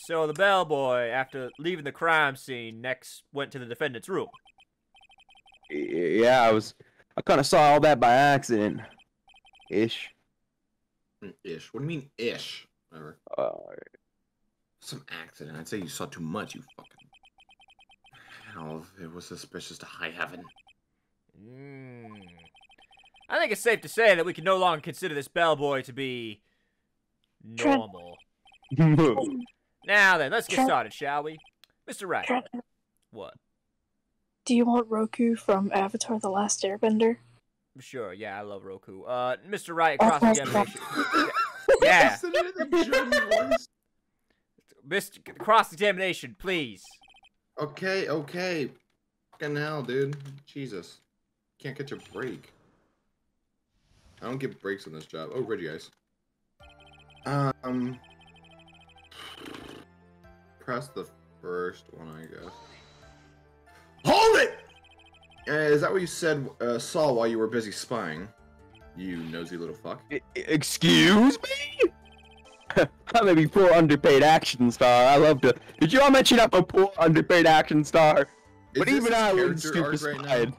So the bellboy, after leaving the crime scene, next went to the defendant's room. Yeah, I kind of saw all that by accident. Ish. Ish. What do you mean, ish? Whatever. Some accident. I'd say you saw too much, you fucking... Hell, it was suspicious to high heaven. I think it's safe to say that we can no longer consider this bellboy to be... normal. Now then, let's get started, shall we? Mr. Wright. What? Do you want Roku from Avatar: The Last Airbender? Sure, yeah, I love Roku. Mr. Wright, cross-examination. Yeah. Mr. Cross-examination, please. Okay. Fucking hell, dude. Jesus. can't catch a break. I don't get breaks on this job. Oh, Regice. Press the first one, I guess. Hold it! Is that what you said, saw while you were busy spying? You nosy little fuck. Excuse me? I'm a poor underpaid action star. I love to. Did you all mention I'm a poor underpaid action star? But even I wouldn't stoop aside.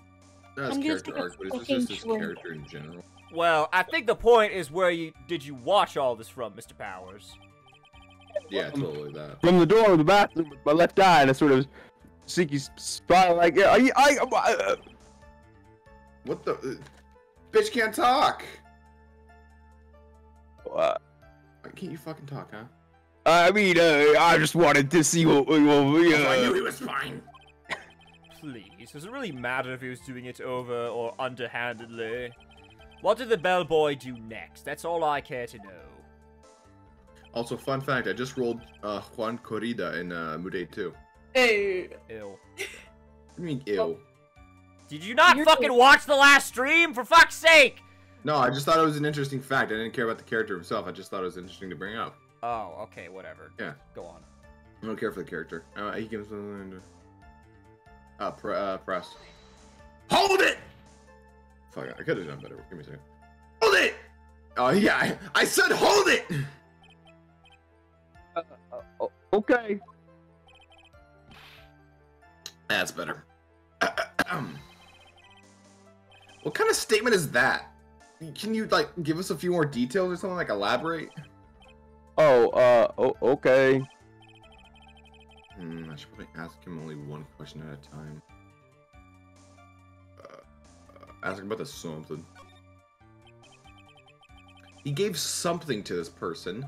Not his character arc, but it's just his character in general. Well, I think the point is where did you watch all this from, Mr. Powers? Yeah, totally that. From the door of the bathroom with my left eye, and I sort of sneaky spy like, What the? Bitch can't talk! What? Can't you fucking talk, huh? I mean, I just wanted to see what I knew he was fine! Please, does it really matter if he was doing it over or underhandedly? What did the bellboy do next? That's all I care to know. Also, fun fact, I just rolled Juan Corrida in Mood 2. Hey. Ew. I mean, ew. Did you not fucking watch the last stream? For fuck's sake! No, I just thought it was an interesting fact. I didn't care about the character himself. I just thought it was interesting to bring up. Oh, okay, whatever. Yeah. Go on. I don't care for the character. He gives press. Hold it! Fuck, I could have done better. Give me a second. Hold it! Oh, yeah, I said hold it! Okay. That's better. What kind of statement is that? Can you, like, give us a few more details or something? Like, elaborate? Okay. I should probably ask him only one question at a time. Ask him about the something. He gave something to this person.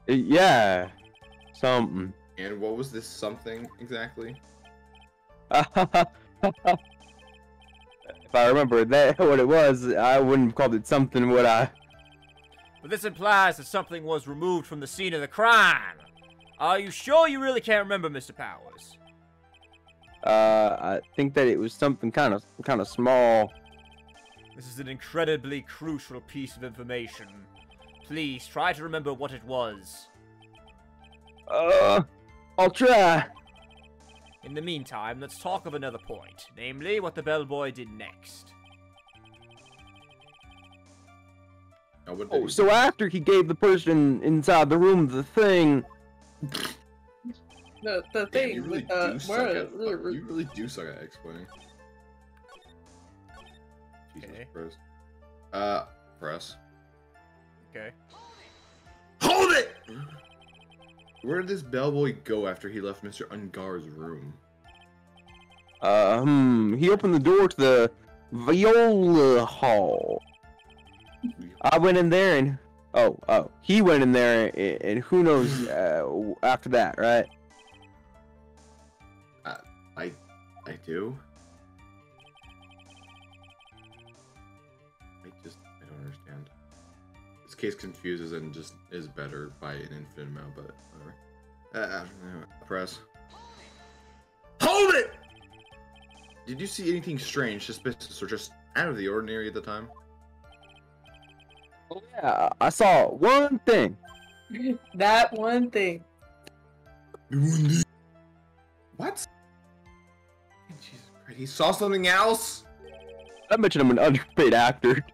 Yeah. Something. And what was this something exactly? If I remember that what it was, I wouldn't have called it something, would I? But this implies that something was removed from the scene of the crime. Are you sure you really can't remember, Mr. Powers? I think that it was something kind of small. This is an incredibly crucial piece of information. Please try to remember what it was. I'll try. In the meantime, let's talk of another point, namely what the bellboy did next. Oh, so after he gave the person inside the room the thing... The thing Damn, you really with you really do suck at explaining. Jesus Okay. Christ. Press. Okay. Hold it! Where did this bellboy go after he left Mr. Ungar's room? He opened the door to the viola hall. I went in there and... he went in there and who knows after that, right? I do? I don't understand. This case confuses and just is better by an infinite amount, but whatever. Press. Hold it! Did you see anything strange, suspicious, or just out of the ordinary at the time? Oh yeah, I saw one thing. That one thing. What? Jesus Christ, he saw something else? I mentioned I'm an underpaid actor.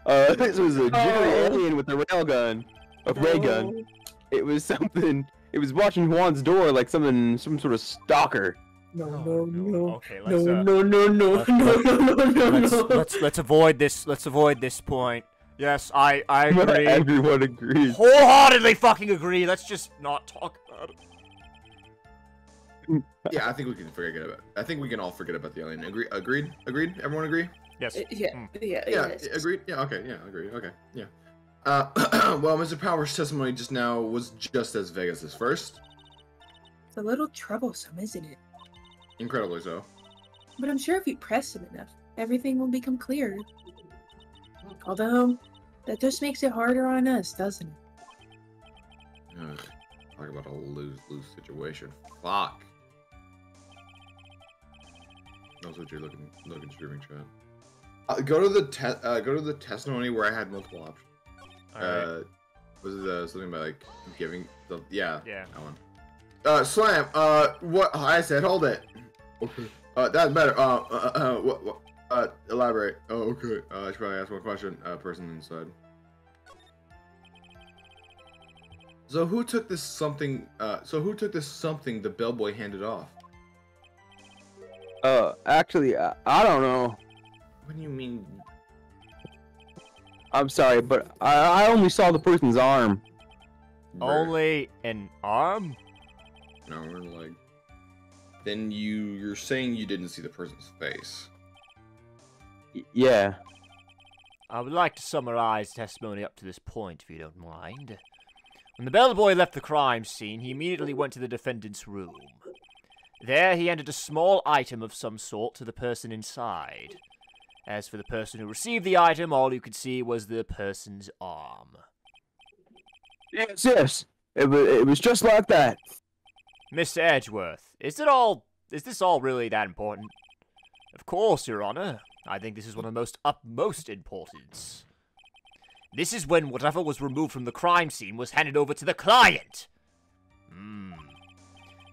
This was a jittery alien with a railgun. A ray gun. It was something. It was watching Juan's door like some sort of stalker. No. Okay, let's avoid this. Let's avoid this point. Yes, I agree. Everyone agrees. Wholeheartedly fucking agree. Let's just not talk about it. Yeah, I think we can forget about it. I think we can all forget about the alien. Agreed? Everyone agree? Yes. Yeah. Agreed? Yeah, okay, yeah, agreed, okay, yeah. Well, Mr. Powers' testimony just now was just as vague as his first. It's a little troublesome, isn't it? Incredibly so. But I'm sure if you press him enough, everything will become clearer. Although, that just makes it harder on us, doesn't it? Ugh, talk about a lose-lose situation. Fuck. That's what you're looking streaming chat. Go to the testimony where I had multiple options. Alright. Was it something about like giving the Yeah. that one. Slam. What I said? Hold it. Okay. That's better. Elaborate. Oh, okay. I should probably ask one question. Person inside. So who took this something? The bellboy handed off? Actually, I don't know. What do you mean? I'm sorry, but I only saw the person's arm. Only an arm? No, we're like. Then you're saying you didn't see the person's face. Yeah. I would like to summarize testimony up to this point, if you don't mind. When the bellboy left the crime scene, he immediately went to the defendant's room. There, he handed a small item of some sort to the person inside. As for the person who received the item, all you could see was the person's arm. Yes. It was just like that. Mr. Edgeworth, is this all really that important? Of course, Your Honor. I think this is one of the most utmost importance. This is when whatever was removed from the crime scene was handed over to the client.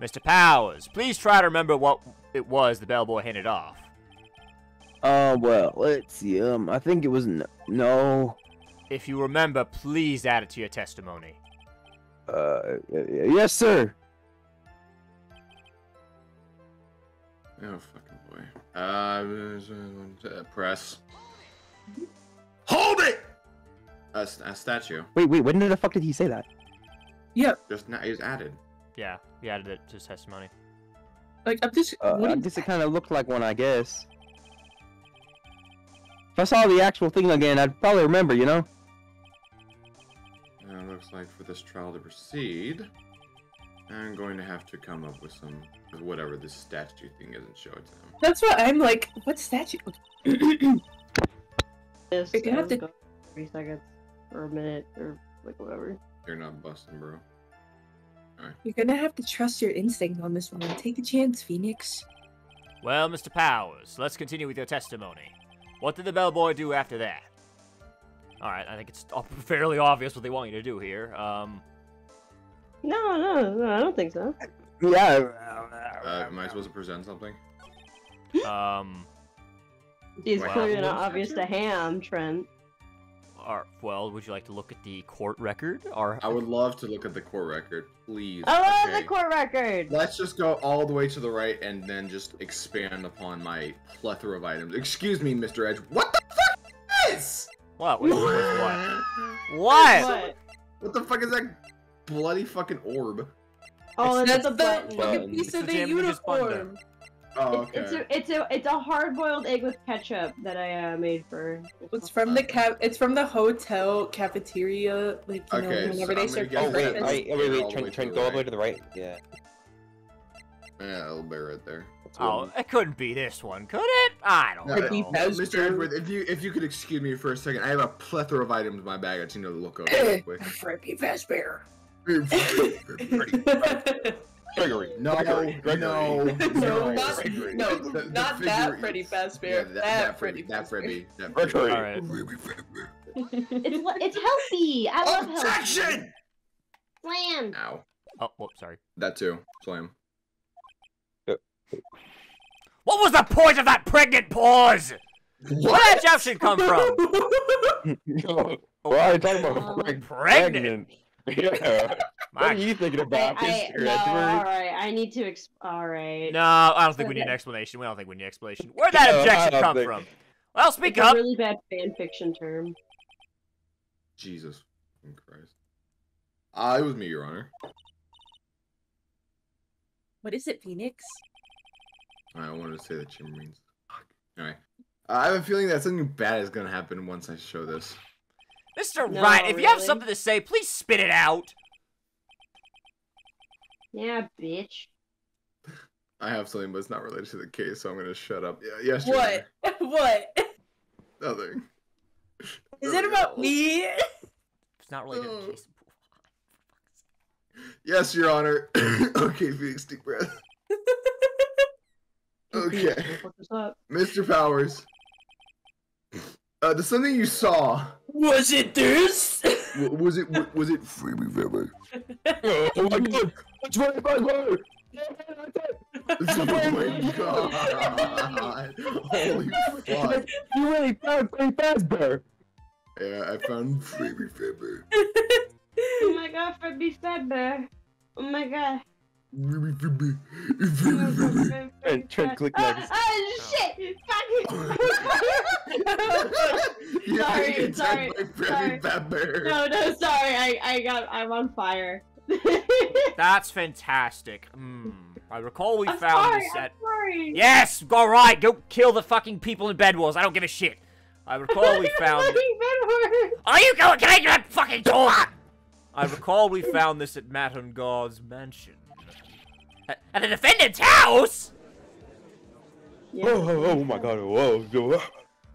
Mr. Powers, please try to remember what it was the bellboy handed off. Well, let's see. I think it was no. If you remember, please add it to your testimony. Yes, sir. Oh, fucking boy. Press. Hold it! A statue. Wait, when the fuck did he say that? Yep. Just now, he's added. Yeah, he added it to his testimony. Like, I'm just. I guess it kind of looked like one, I guess. If I saw the actual thing again, I'd probably remember, you know? Looks like for this trial to proceed, I'm going to have to come up with some, whatever this statue thing is and show it to him. That's what I'm like. What statue? This You're gonna have to. 3 seconds or a minute or like whatever. You're not busting, bro. Alright. You're gonna have to trust your instinct on this one. Take a chance, Phoenix. Well, Mr. Powers, let's continue with your testimony. What did the bellboy do after that? Alright, I think it's fairly obvious what they want you to do here. No, I don't think so. Yeah. Am I supposed to present something? He's Wow. clearly not obvious to Ham, Trent. Well, would you like to look at the court record? Or I would love to look at the court record, please. I love Okay. the court record! Let's just go all the way to the right and then just expand upon my plethora of items. Excuse me, Mr. Edge. What the fuck is this? What? What? What? What? What the fuck is that bloody fucking orb? Oh, That's it's a the button. fucking piece It's of the the jam you just buttoned uniform. Oh, okay. It's a hard-boiled egg with ketchup that I made for. It's from the It's from the hotel cafeteria. Like you know, whenever they serve gonna get- breakfast. Trent, go all the way to the right. Yeah. Yeah, it'll be right there. Oh, it couldn't be this one, could it? I don't Could be know. Bowser. Mr. Edgeworth, if you could excuse me for a second, I have a plethora of items in my bag. I just need to look over real quick. Freddy Fazbear. Gregory. No, Gregory. no, No, not, Gregory. no, The not figure- that Freddy Fazbear. Yeah, that Freddy that Fazbear. Freddy. That Gregory. Alright. It's healthy. I love healthy. Objection! Slam. Ow. Oh, whoops, sorry. That too. Slam. What was the point of that pregnant pause? Where did that objection come from? Why are you talking about Pregnant. Yeah. What are My- you thinking about, Mr. No, Edgeworth? alright, I need to alright. No, I don't think we need an explanation. We don't think we need an explanation. Where'd that No, I objection don't come think- from? Well, speak It's up. a really bad fan fiction term. Jesus Christ. It was me, Your Honor. What is it, Phoenix? I wanted to say that Jim means. Alright. I have a feeling that something bad is gonna happen once I show this. Mr. No, Wright, if you have really? something to say, please spit it out. Yeah, bitch. I have something, but it's not related to the case, so I'm gonna shut up. Yeah, yes, Your What? What? Honor. Nothing. Is it about me? It's not related to the case. Yes, Your Honor. Okay, Phoenix, deep breath. Okay. Fuck this up. Mr. Powers. The something you saw. Was it this? Was it Freebie Fibber? Oh my god! It's right by her! Oh my god! Holy fuck! You really found Great Fazbear! Yeah, I found Freebie Fibber. Oh my god, Freddy Fazbear. Oh my god. Freebie Fibber. Freebie Fibber. Trent, click next. Shit! Yeah, Sorry. Freebie Fibber. No, sorry. I'm on fire. That's fantastic. I recall we I'm found sorry, this I'm at... sorry. Yes! Alright, go kill the fucking people in Bedwars. I don't give a shit. I recall we found... Are you going? Can I get that fucking door? I recall we found this at Matungard's mansion. At the defendant's house? Yeah. Oh my god, whoa.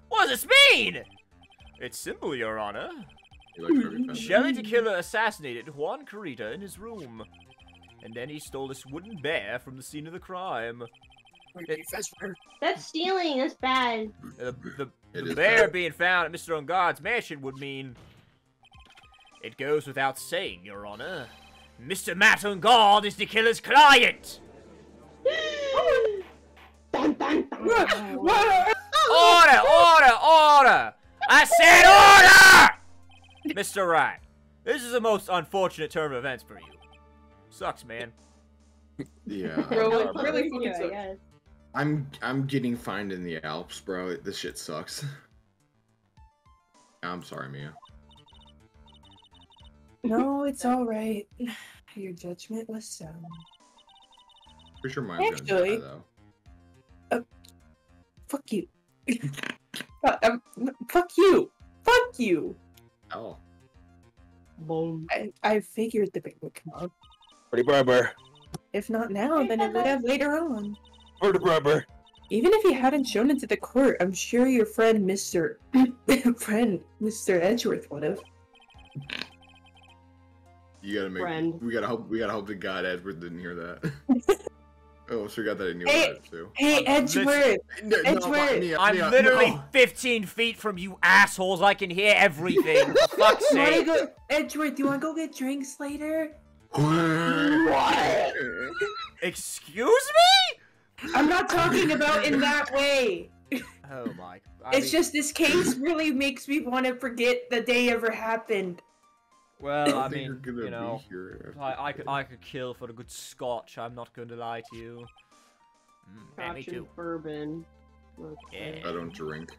What does this mean? It's simple, Your Honor. You like Freebie Fibber? Shelly the Killer assassinated Juan Carita in his room. And then he stole this wooden bear from the scene of the crime. That's stealing. That's bad. The It is bear bad. being found at Mr. Ungard's mansion would mean... It goes without saying, Your Honor. Mr. Matt Ungard is the killer's client! Dun, dun, dun. Order! I said order! Mr. Wright, this is the most unfortunate turn of events for you. Sucks, man. Yeah. Bro, Well, really for you, fucking I sucks. guess. I'm getting fined in the Alps, bro. This shit sucks. I'm sorry, Mia. No, it's alright. Your judgment was sound. Pretty sure mine's Actually- gonna die, though. Fuck you. Fuck you. Fuck you. Oh. Boom. I figured the bit would come up. Pretty rubber. If not now, then it would have later on. Pretty rubber. Even if you hadn't shown it to the court, I'm sure your friend Mr. Edgeworth would have. You gotta make. Friend. We gotta hope to God Edward didn't hear that. Oh, so forgot that I knew Hey, that too. Hey, Edgeworth! Edgeworth! Mia, I'm Mia, literally no. 15 feet from you assholes. I can hear everything. For fuck's You wanna sake. go, Edgeworth, you wanna go get drinks later? What? Excuse me? I'm not talking about in that way. Oh my. It's just this case really makes me want to forget the day ever happened. Well, I think mean, you're gonna you know, be here I could kill for a good scotch. I'm not going to lie to you. Yeah, me Scotch too. and bourbon. Okay. Yeah. I don't drink.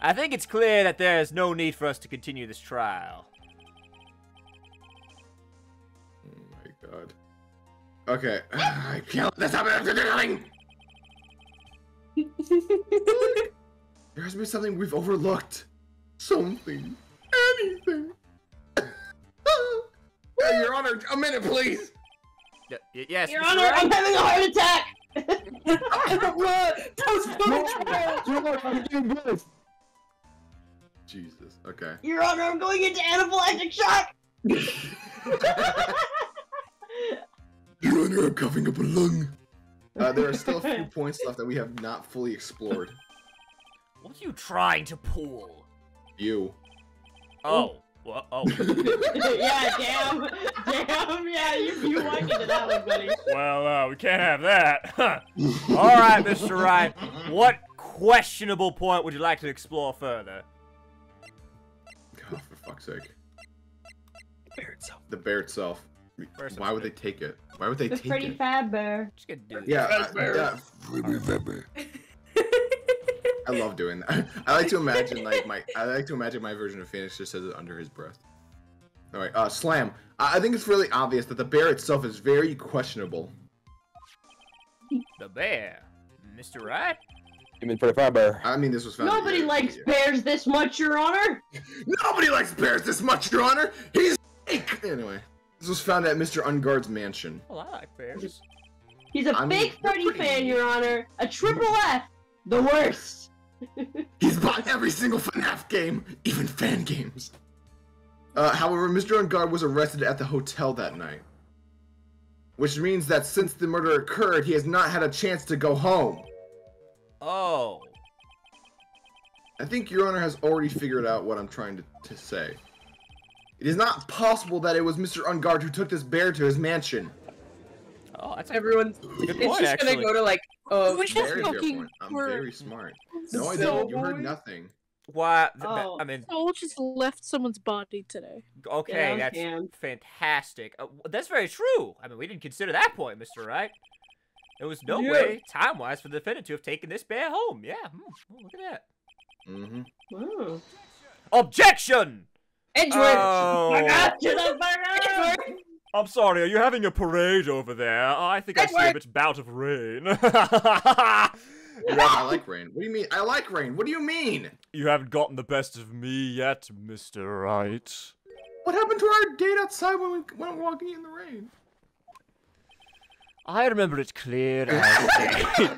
I think it's clear that there is no need for us to continue this trial. Oh my God. Okay. I can't. That's happening after doing. There has to be something we've overlooked. Something. Anything. Your Honor, a minute, please. Yes, Your Mr. Honor, Wright? I'm having a heart attack! Jesus. Okay. Your Honor, I'm going into anaphylactic shock! Your Honor, I'm coughing up a lung. There are still a few points left that we have not fully explored. What are you trying to pull? You. Oh. Well, oh. Yeah, damn, yeah, you walked into that one, buddy. Well, we can't have that. Huh. All right, Mr. Wright. What questionable point would you like to explore further? God, for fuck's sake. The bear itself. The bear itself. First Why would they take it? Why would they The take pretty it? fab bear. Just gonna do Yeah, this. I love doing that. I like to imagine my version of Phoenix just says it under his breath. All right, Slam. I think it's really obvious that the bear itself is very questionable. The bear. Mr. Wright? You mean for the fire bear? I mean, this was found. Nobody here. likes bears this much, Your Honor! Nobody likes bears this much, Your Honor. He's fake. Anyway, this was found at Mr. Ungard's mansion. Well, I like bears. He's a I mean, big Freddy pretty- fan, Your Honor! A triple F! The worst! He's bought every single FNAF game, even fan games. However, Mr. Ungard was arrested at the hotel that night. Which means that since the murder occurred, he has not had a chance to go home. Oh. I think Your Honor has already figured out what I'm trying to say. It is not possible that it was Mr. Ungard who took this bear to his mansion. Oh, that's Everyone's good it's point, just actually. gonna go to like, oh, We just Very fair fucking point. I'm were- very smart. No, I So- didn't. You heard nothing. Why? Oh. I mean, Soul just left someone's body today. okay, Yeah, that's damn. fantastic. That's very true. I mean, we didn't consider that point, Mr. Wright. There was no Yeah. way, time-wise, for the defendant to have taken this bear home. Yeah, oh, look at that. Mm-hmm. Oh. Objection! Edgewood. Oh. I'm sorry, are you having a parade over there? I think I see a Edward! bit bout of rain. I like rain. What do you mean? I like rain. What do you mean? You haven't gotten the best of me yet, Mr. Wright. What happened to our date outside when we went walking in the rain? I remember it clear as day.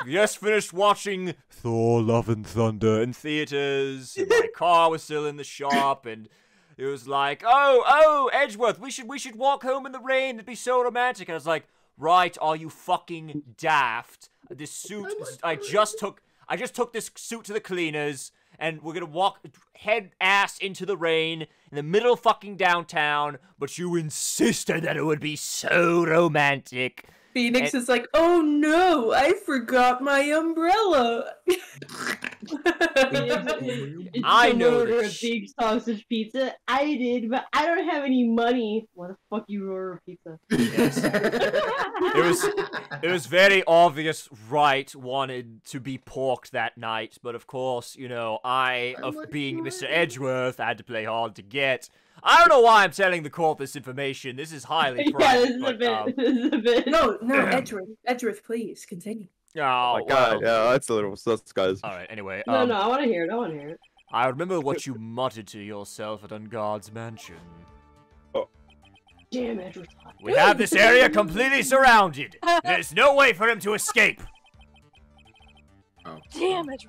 We just finished watching Thor: Love and Thunder in theaters. And my car was still in the shop, and it was like, oh, Edgeworth, we should walk home in the rain. It'd be so romantic. And I was like, right, are you fucking daft? This suit, I just took this suit to the cleaners, and we're gonna walk head ass into the rain in the middle of fucking downtown. But you insisted that it would be so romantic. Phoenix is like, oh no, I forgot my umbrella. I know order a that big sausage pizza. I did, but I don't have any money. Why the fuck you order a pizza? Yes. It was very obvious Wright wanted to be porked that night, but of course, you know, being Mr. Edgeworth, I had to play hard to get. I don't know why I'm telling the court this information. This is highly Yeah, private. this is a bit. No, Edgeworth, please continue. Oh, my god, well. yeah, that's a little sus, guys. All right. Anyway, No, I want to hear it. I remember what you muttered to yourself at Ungard's mansion. Damn, Edward. We have this area completely surrounded. There's no way for him to escape. Oh. Damn it.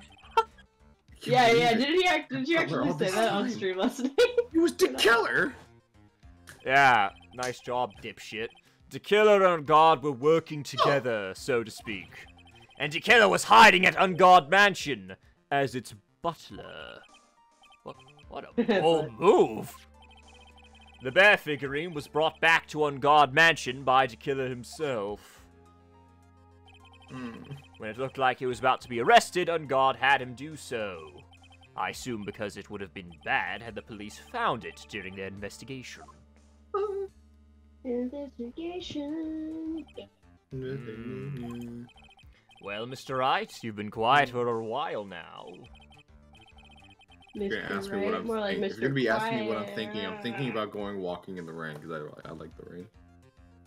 Yeah. Did you We're actually all say that on designed. stream last night? It was the killer. Yeah, nice job, dipshit. Tequila and Ungard were working together, so to speak. And Tequila was hiding at Ungard Mansion as its butler. What a bold move! The bear figurine was brought back to Ungard Mansion by Tequila himself. When it looked like he was about to be arrested, Ungard had him do so. I assume because it would have been bad had the police found it during their investigation. Investigation. Well, Mr. Wright, you've been quiet for a while now. You're gonna ask me what I'm thinking. If you're gonna be asking me what I'm thinking about going walking in the rain because I like the rain.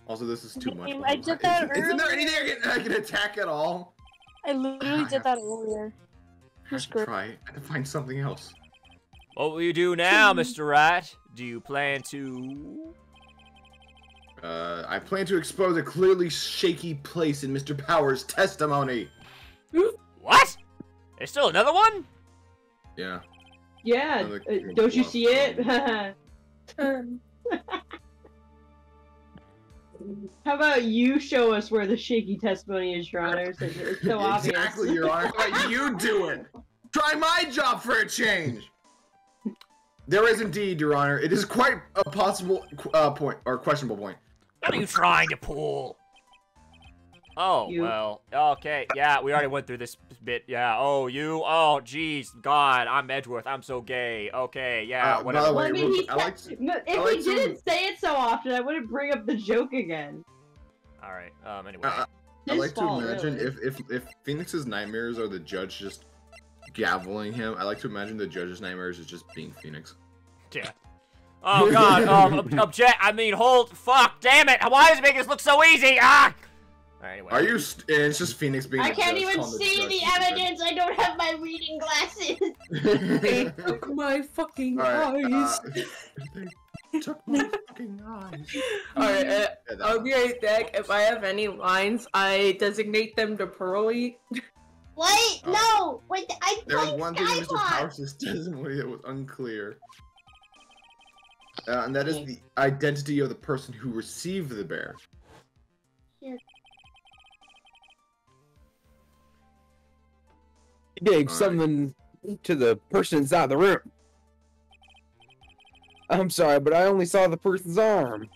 Also, this is too much. I did that Isn't there earlier. anything I can attack at all? I literally did that earlier. I have to try. I have to find something else. What will you do now, Mr. Wright? Do you plan to... I plan to expose a clearly shaky place in Mr. Power's testimony. What? There's still another one? Yeah. Yeah, Another don't you bluff. see it? How about you show us where the shaky testimony is, Your Honor? Since it's so obvious. Exactly, Your Honor. How about you do it? Try my job for a change. There is indeed, Your Honor. It is quite a possible point or questionable point. What are you trying to pull? Oh, You. well, okay, yeah, we already went through this bit, yeah. Oh, you? Oh, jeez, God, I'm Edgeworth, I'm so gay. Okay, yeah, By whatever. the Well, way, I mean, I like to- if like he to- didn't say it so often, I wouldn't bring up the joke again. Alright, anyway. I His like to fault, imagine really. if Phoenix's nightmares are the judge just gaveling him. I like to imagine the judge's nightmares is just being Phoenix. Yeah. Oh, God, fuck, damn it, why does it make this look so easy? Ah! Alright, anyway. Are you? It's just Phoenix being. I the can't judge even calling see judge the stupid. evidence. I don't have my reading glasses. They took my fucking Alright, eyes. they took my fucking eyes. Alright, Yeah, that I'll one. be right back. If I have any lines, I designate them to Pearly. Wait, no! Wait, I There was played one thing in Mr. Skyblock! Powers' testimony that was unclear. And that is the identity of the person who received the bear. He gave something to the person inside the room. I'm sorry, but I only saw the person's arm.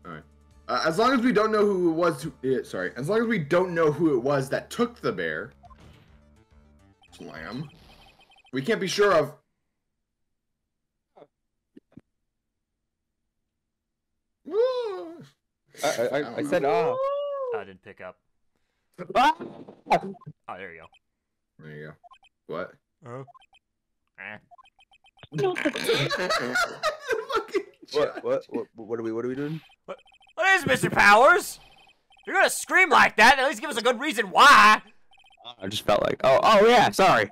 Alright. As long as we don't know who it was sorry. As long as we don't know who it was that took the bear. Slam. We can't be sure of. I said I didn't pick up. Ah! Oh, there you go. There you go. What? Oh. What are we doing? What is Mr. Powers? If you're gonna scream like that, at least give us a good reason why. I just felt like, oh yeah, sorry.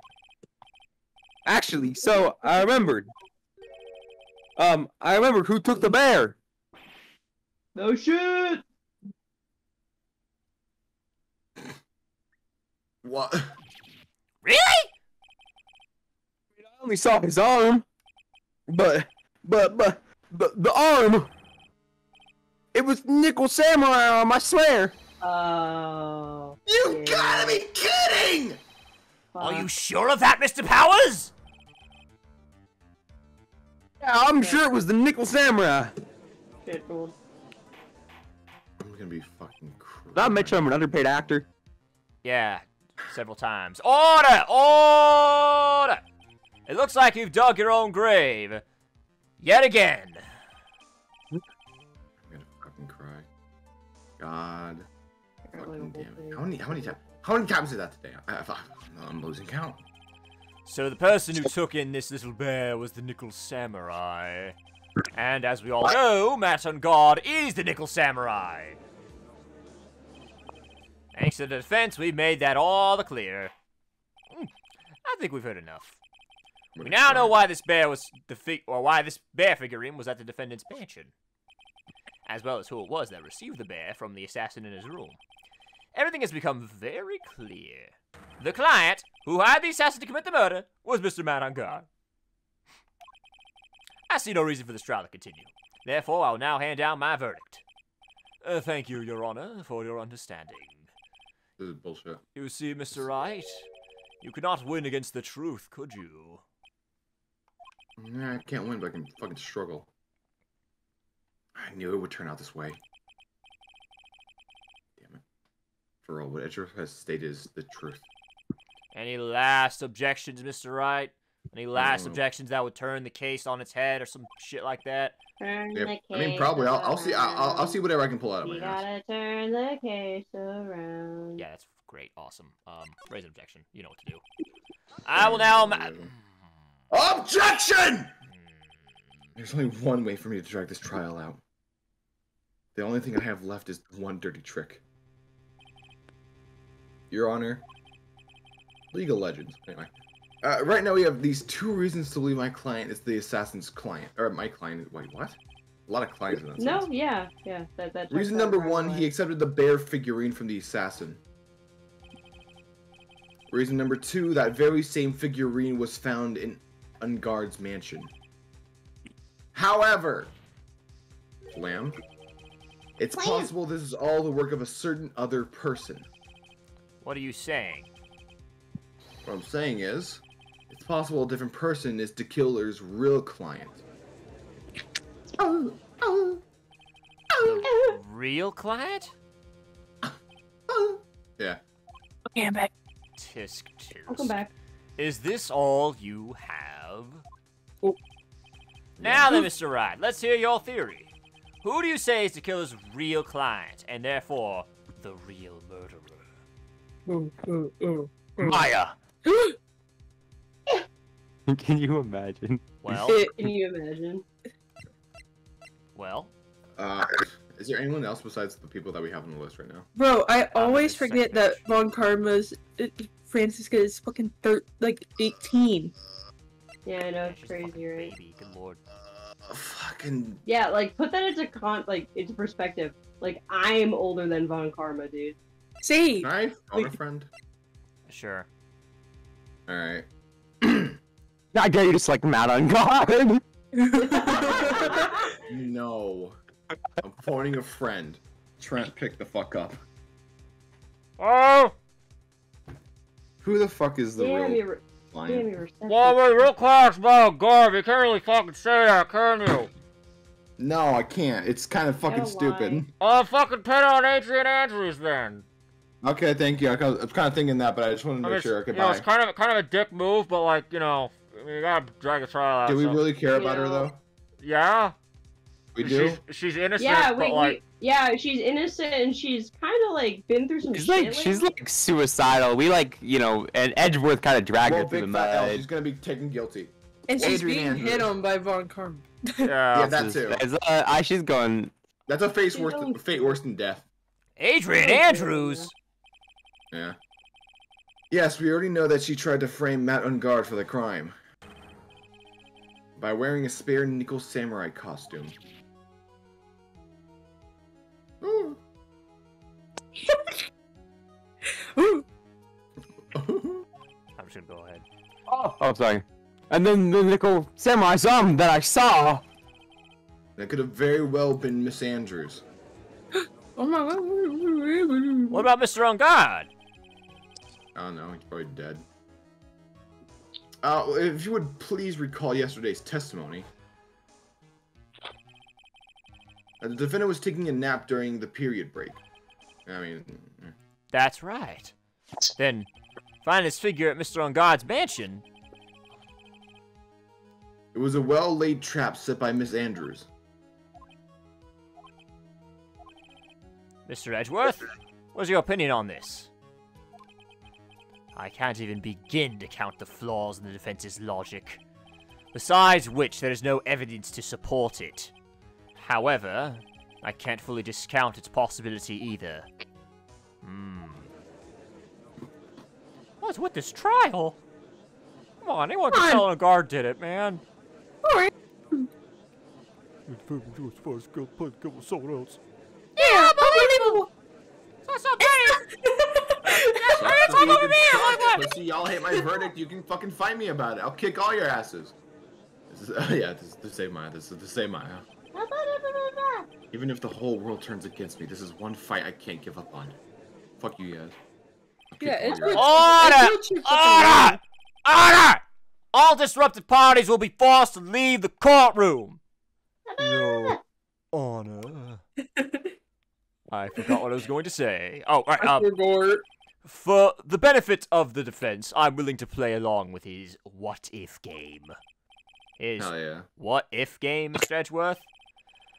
Actually, so I remembered. I remembered who took the bear. No shit! What? Really? I only saw his arm, but the arm. It was Nickel Samurai arm, I swear. Oh. You gotta be kidding! Are you sure of that, Mr. Powers? Yeah, I'm sure it was the Nickel Samurai. Shit, dude. I'm gonna be fucking crazy. Did I mention I'm an underpaid actor? Yeah, several times. Order! Order! It looks like you've dug your own grave. Yet again. I'm gonna fucking cry. God. Fucking damn it. How many times is that today? I'm losing count. So the person who took in this little bear was the Nickel Samurai. And as we all know, Matt on guard is the Nickel Samurai. Thanks to the defense, we've made that all the clear. I think we've heard enough. We now know why this bear was why this bear figurine was at the defendant's mansion, as well as who it was that received the bear from the assassin in his room. Everything has become very clear. The client who hired the assassin to commit the murder was Mr. Matt on guard. I see no reason for this trial to continue. Therefore, I will now hand down my verdict. Thank you, Your Honor, for your understanding. This is bullshit. You see, Mr. Wright, you could not win against the truth, could you? Nah, I can't win, but I can fucking struggle. I knew it would turn out this way. Damn it. For all, what Edger has stated is the truth. Any last objections, Mr. Wright? Any last objections that would turn the case on its head or some shit like that? Turn Yeah, the case I mean, probably. I'll see. I'll around. see whatever I can pull out of my You ass. gotta turn the case around. Yeah, that's great. Awesome. Raise an objection. You know what to do. I will now... Objection! There's only one way for me to drag this trial out. The only thing I have left is one dirty trick. Your Honor, League of Legends. Anyway, right now we have these two reasons to believe my client is the assassin's client, or my client is. Wait, what? A lot of clients in that No, sense. yeah. That Reason number one: he accepted the bear figurine from the assassin. Reason number two: that very same figurine was found in Unguard's mansion. However, Lamb, it's possible this is all the work of a certain other person. What are you saying? What I'm saying is, it's possible a different person is the killer's real client. Real client? Yeah. Okay, I'm back. Tisk tisk. Welcome back. Is this all you have? Oh. Now then, Mr. Wright, let's hear your theory. Who do you say is the killer's real client, and therefore, the real murderer? Maya! Can you imagine? Well, Can you imagine? well, Is there anyone else besides the people that we have on the list right now? Bro, I always it's forget second that page. Von Karma's Francisca is fucking 18. Yeah, I know, she's it's a fucking crazy, right? baby, good lord. Fucking. Yeah, like, put that into perspective. Like, I'm older than Von Karma, dude. Say, Can I phone a friend? Sure. Alright. I dare you to select Matt on guard! No. I'm phoning a friend. Trent, pick the fuck up. Oh! Who the fuck is the real lion? Well, real class about Garb. You can't really fucking say that, can you? No, I can't. It's kind of fucking stupid. I'll fucking pet on Adrian Andrews then. Okay, thank you. I was kind of thinking that, but I just wanted to make sure. Okay, bye. It's kind of a dick move, but like, you know, you gotta drag a trial out. Do we really care about her though? Yeah. We do. She's innocent. Yeah, but like, yeah, she's innocent and she's kind of like been through some shit. She's like suicidal. We like, you know, and Edgeworth kind of dragged her through the mud. She's gonna be taken guilty. And she's being hit on by Von Karma. Yeah, that too. She's going. That's a fate worse than death. Adrian Andrews. Yeah. Yes, we already know that she tried to frame Matt Ungard for the crime by wearing a spare nickel samurai costume. Ooh. I'm just gonna go ahead. Oh, sorry. And then the nickel samurai arm that I saw. That could have very well been Miss Andrews. Oh my god. What about Mr. Ungard? I don't know, he's probably dead. If you would please recall yesterday's testimony. The defendant was taking a nap during the period break. I mean... That's right. Then, find his figure at Mr. Ungard's mansion. It was a well-laid trap set by Miss Andrews. Mr. Edgeworth, what's your opinion on this? I can't even begin to count the flaws in the defense's logic. Besides which, there is no evidence to support it. However, I can't fully discount its possibility either. What's with this trial? Come on, anyone can tell Ungard did it, man. Alright. Yeah, unbelievable! That's not See, y'all hate my verdict, you can fucking fight me about it. I'll kick all your asses. This is, yeah, this is to save mine. This is to save mine. Even if the whole world turns against me, this is one fight I can't give up on. Fuck you guys. Yeah, it's Order! Order! All disrupted parties will be forced to leave the courtroom. No honor. I forgot what I was going to say. Oh, all right. For the benefit of the defense, I'm willing to play along with his what-if game. His what-if game, Mr. Edgeworth?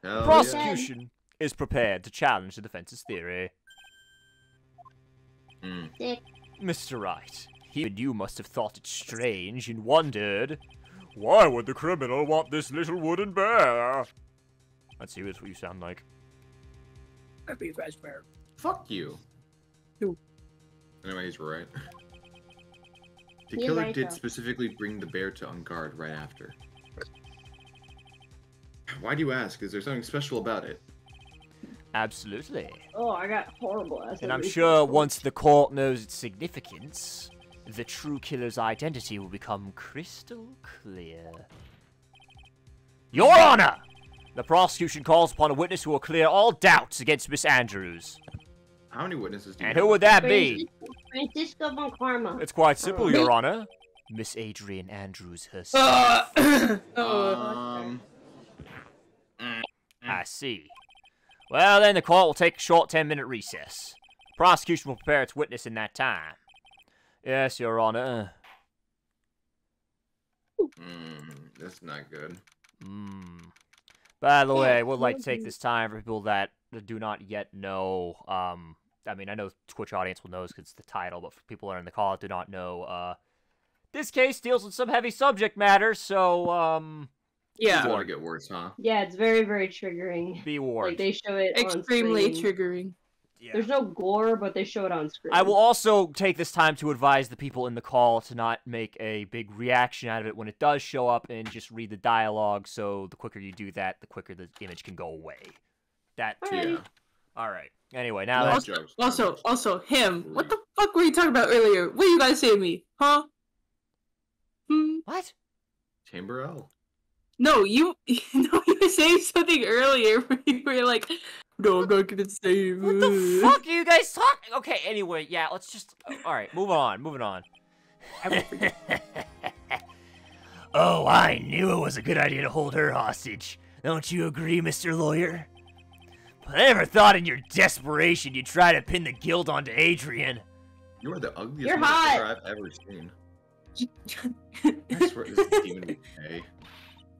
The prosecution is prepared to challenge the defense's theory. Mr. Wright, even you must have thought it strange and wondered, why would the criminal want this little wooden bear? Let's see what you sound like. I'd be a bear. Fuck you. Who? Anyway, he's right. The killer did specifically bring the bear to Ungard right after. Why do you ask? Is there something special about it? Absolutely. Oh, I got horrible ass. And I'm sure once the court knows its significance, the true killer's identity will become crystal clear. Your Honor! The prosecution calls upon a witness who will clear all doubts against Miss Andrews. How many witnesses do you And have? who would that be? Francisco Von Karma. It's quite simple, Your Honor. Miss Adrian Andrews herself. I see. Well, then the court will take a short 10-minute recess. The prosecution will prepare its witness in that time. Yes, Your Honor. That's not good. By the way, we'd like to take this time for people that do not yet know, I mean, I know Twitch audience will know because it's the title, but for people that are in the call that do not know, this case deals with some heavy subject matter, so, yeah. It's going to get worse, huh? Yeah, it's very, very triggering. Be warned. Like, they show it extremely on screen. triggering. Yeah. There's no gore, but they show it on screen. I will also take this time to advise the people in the call to not make a big reaction out of it when it does show up and just read the dialogue, so the quicker you do that, the quicker the image can go away. That too. Yeah. Alright. Anyway, now that's... Also, him. What the fuck were you talking about earlier? What you guys say to me? Huh? What? Chamber L. No, you were saying something earlier where you were like, No, I'm not gonna save. What the fuck are you guys talking? Okay, anyway, yeah, let's just. All right, moving on. I won't forget. Oh, I knew it was a good idea to hold her hostage. Don't you agree, Mr. Lawyer? But I never thought in your desperation you'd try to pin the guilt onto Adrian. You are the ugliest You're hot. motherfucker I've ever seen. I swear this demon would be gay.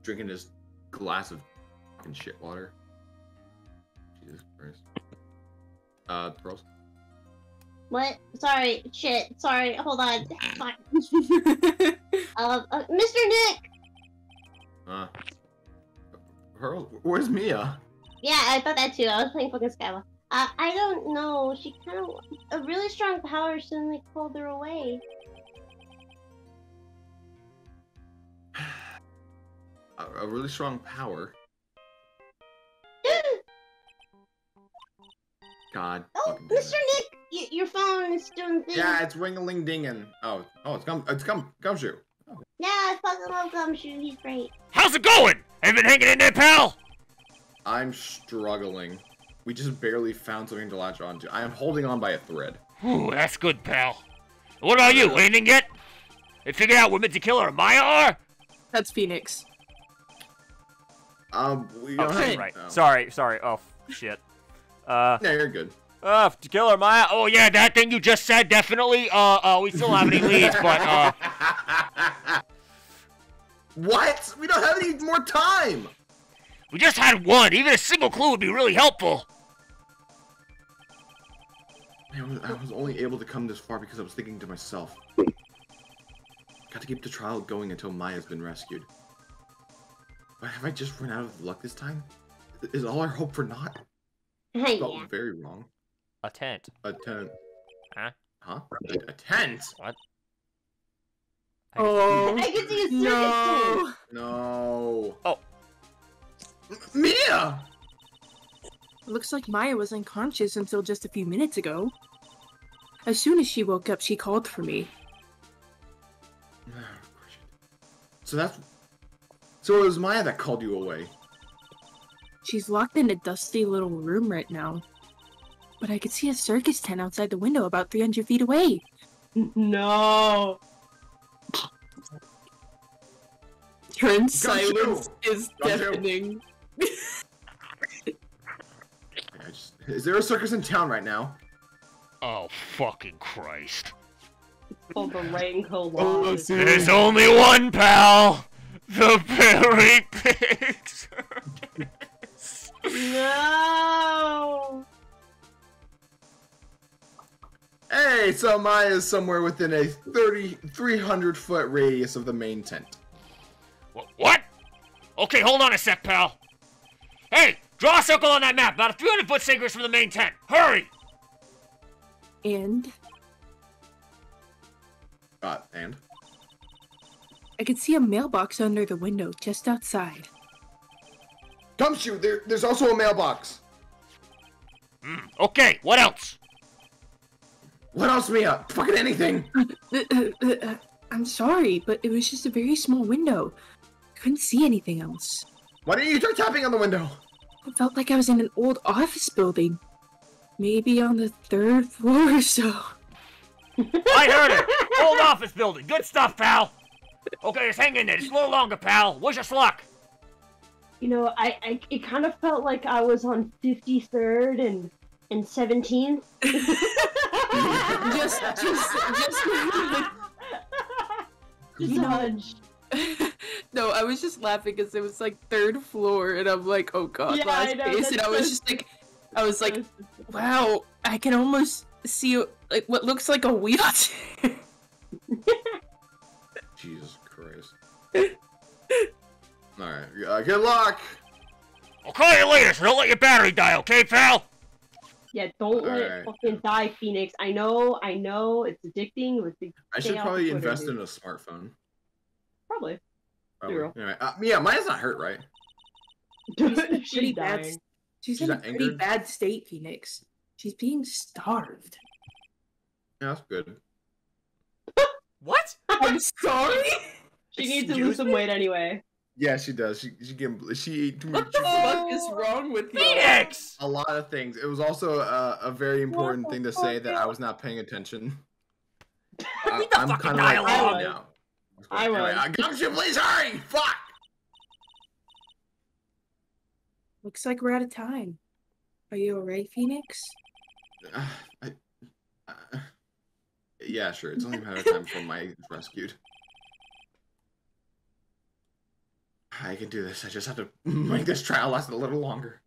Drinking this glass of fucking shit water. Jesus Christ. Pearls? What? Sorry, shit. Sorry, hold on. Sorry. Mr. Nick! Pearl? Where's Mia? Yeah, I thought that too. I was playing fucking Skyward. I don't know. She kind of... A really strong power suddenly pulled her away. A really strong power? God. Oh, fucking damn Mr. Nick! Your phone is doing things. Yeah, it's ring-a-ling-dinging. Oh, it's Gumshoe. Oh. Yeah, I fucking love Gumshoe. He's great. How's it going? Have you been hanging in there, pal? I'm struggling. We just barely found something to latch onto. I am holding on by a thread. Ooh, that's good, pal. What about you? Anything yet? They figured out we're meant to kill her, Maya are? That's Phoenix. We don't Okay, have... right. No. Sorry. Oh, shit. Yeah, you're good. To kill her, Maya? Oh, yeah, that thing you just said, definitely. We still have any leads, but, What? We don't have any more time! we just had one. Even a single clue would be really helpful. I was only able to come this far because I was thinking to myself. Got to keep the trial going until Maya's been rescued. But have I just run out of luck this time? Is all our hope for naught? Felt Yeah. very wrong. A tent. A tent. Huh? Huh? A tent? What? Oh, I can see a circus no. No. Oh. Mia! Looks like Maya was unconscious until just a few minutes ago. As soon as she woke up, she called for me. So it was Maya that called you away. She's locked in a dusty little room right now. But I could see a circus tent outside the window about 300 feet away. No. Your silence is Gumshoe. deafening. Is there a circus in town right now? Oh, fucking Christ. Pulled the rain There's only one, pal. The Berry Pig Circus. No. Hey, so Maya's somewhere within a 300-foot radius of the main tent. What? Okay, hold on a sec, pal. Hey, draw a circle on that map, about a 300-foot radius from the main tent. Hurry! And And? I could see a mailbox under the window just outside. Gumshoe, there's also a mailbox. Okay, what else? What else, Mia? Fucking anything. I'm sorry, but it was just a very small window. Couldn't see anything else. Why didn't you try tapping on the window? It felt like I was in an old office building. Maybe on the 3rd floor or so. I heard it! Old office building. Good stuff, pal. Okay, just hang in there. Just a little longer, pal. Wish us luck. You know, it kind of felt like I was on 53rd and 17th. just Judge. No, I was just laughing because it was like 3rd floor, and I'm like, oh god, Yeah, last I know, space, and I was like, wow, I can almost see like what looks like a wheelchair. Jesus Christ. Alright, good luck! I'll call you later, so don't let your battery die, okay, pal? Yeah, don't let it Alright. fucking die, Phoenix. I know, it's addicting. I should probably invest in a smartphone. Probably. Probably. Anyway, yeah, mine's not hurt, right? She's dying. She's She's in a not pretty angered? bad state, Phoenix. She's being starved. Yeah, that's good. What? I'm sorry? She needs to lose some weight anyway. Yeah, she does. She What the fuck is wrong with you? Phoenix! a lot of things. It was also a very important thing to say that I was not paying attention. Read the I'm fucking kind of like dialogue. now. I was. Anyway, Gumshoe, please hurry! Fuck! Looks like we're out of time. Are you alright, Phoenix? Yeah, sure. It's only a matter of time before my rescued. I can do this. I just have to make this trial last a little longer.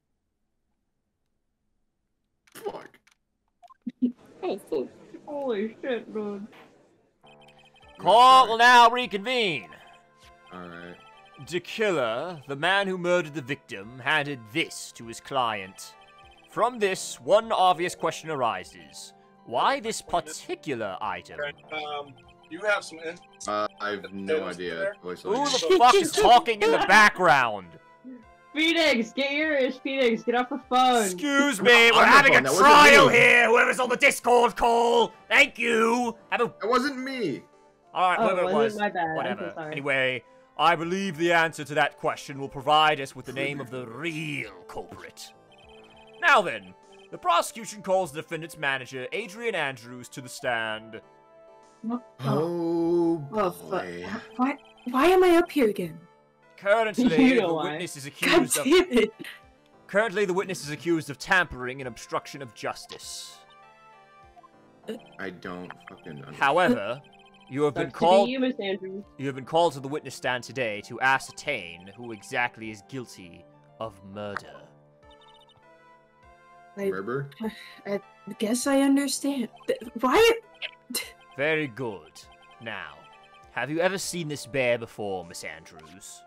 Fuck. Holy shit, dude. Court will now reconvene. Alright. The killer, the man who murdered the victim, handed this to his client. From this, one obvious question arises. Why this particular item? You have some. I have no idea. Who the fuck is talking in the background? Phoenix, get your ears, Phoenix, get off the phone. Excuse me, we're On the having phone, a that wasn't trial me. here. Whoever's on the Discord call. Thank you. Have a. It wasn't me. Alright, Oh, whoever it was. my bad. I'm Whatever. so sorry. Anyway, I believe the answer to that question will provide us with the name of the real culprit. Now then, the prosecution calls the defendant's manager, Adrian Andrews, to the stand. Oh, Oh, boy. fuck. Why am I up here again? Currently, You know the why. witness is God accused of. damn it. Currently, the witness is accused of tampering and obstruction of justice. I don't fucking understand. However, you have been Sucks to called. be you, Miss Andrews. You have been called to the witness stand today to ascertain who exactly is guilty of murder. Remember? I guess I understand. Why? Very good. Now, have you ever seen this bear before, Miss Andrews?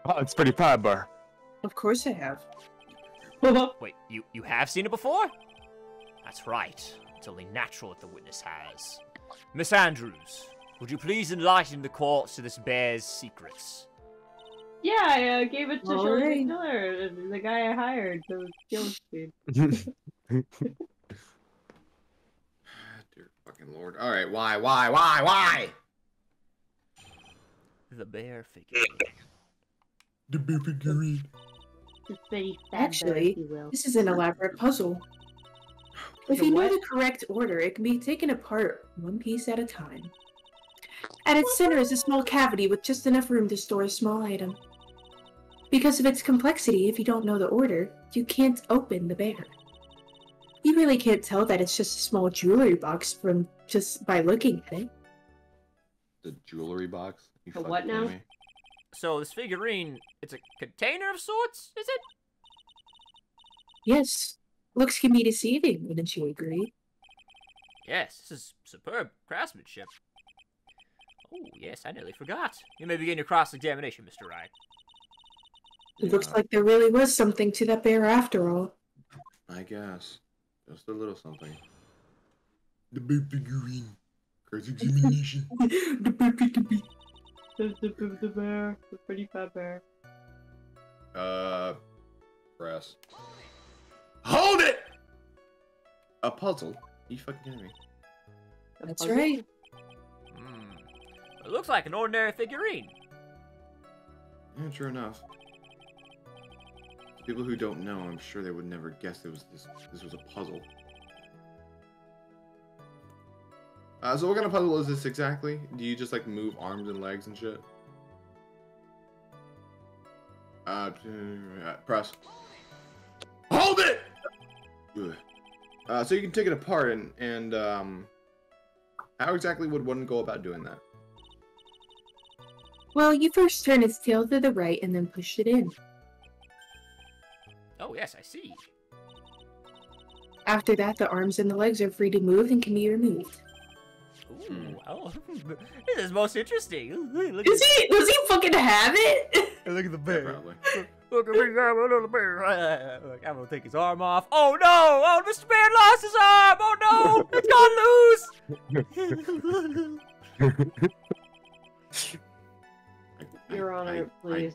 Oh, it's pretty bad, bar. Of course I have. Wait, you have seen it before? That's right. It's only natural that the witness has. Miss Andrews, would you please enlighten the court to this bear's secrets? Yeah, I gave it to All Shirley right. Miller, the guy I hired to kill me. Dear fucking lord. Alright, why? The bear figure. The bear figurine. Just very fat, Actually, if you will. This is an elaborate puzzle. If The you know what? the correct order, it can be taken apart one piece at a time. At its center is a small cavity with just enough room to store a small item. Because of its complexity, if you don't know the order, you can't open the bear. You really can't tell that it's just a small jewelry box from just by looking at it. The jewelry box? You The fucking what kidding now? me? So this figurine, it's a container of sorts, is it? Yes, looks can be deceiving, wouldn't you agree? Yes, this is superb craftsmanship. Oh, yes, I nearly forgot. You may begin your cross-examination, Mr. Wright. It looks like there really was something to that bear after all. I guess. Just a little something. The bear figurine. Cross-examination. The bear figurine. The bear, the pretty fat bear. Press. Hold it! A puzzle? You fucking kidding me? A That's puzzle? right. It looks like an ordinary figurine. Yeah, sure enough. People who don't know, I'm sure they would never guess it was this was a puzzle. So what kind of puzzle is this exactly? Do you just like move arms and legs and shit? Press. Hold it! So you can take it apart and how exactly would one go about doing that? Well, you first turn its tail to the right and then push it in. Oh, yes, I see. After that, the arms and the legs are free to move and can be removed. Ooh, oh, this is most interesting. Look Does he fucking have it? Look at the Yeah, bear. probably. Look at me, I'm a little bear. Look, I'm gonna take his arm off. Oh no! Oh, Mr. Bear lost his arm! Oh no! It's gone loose! Your Honor, please.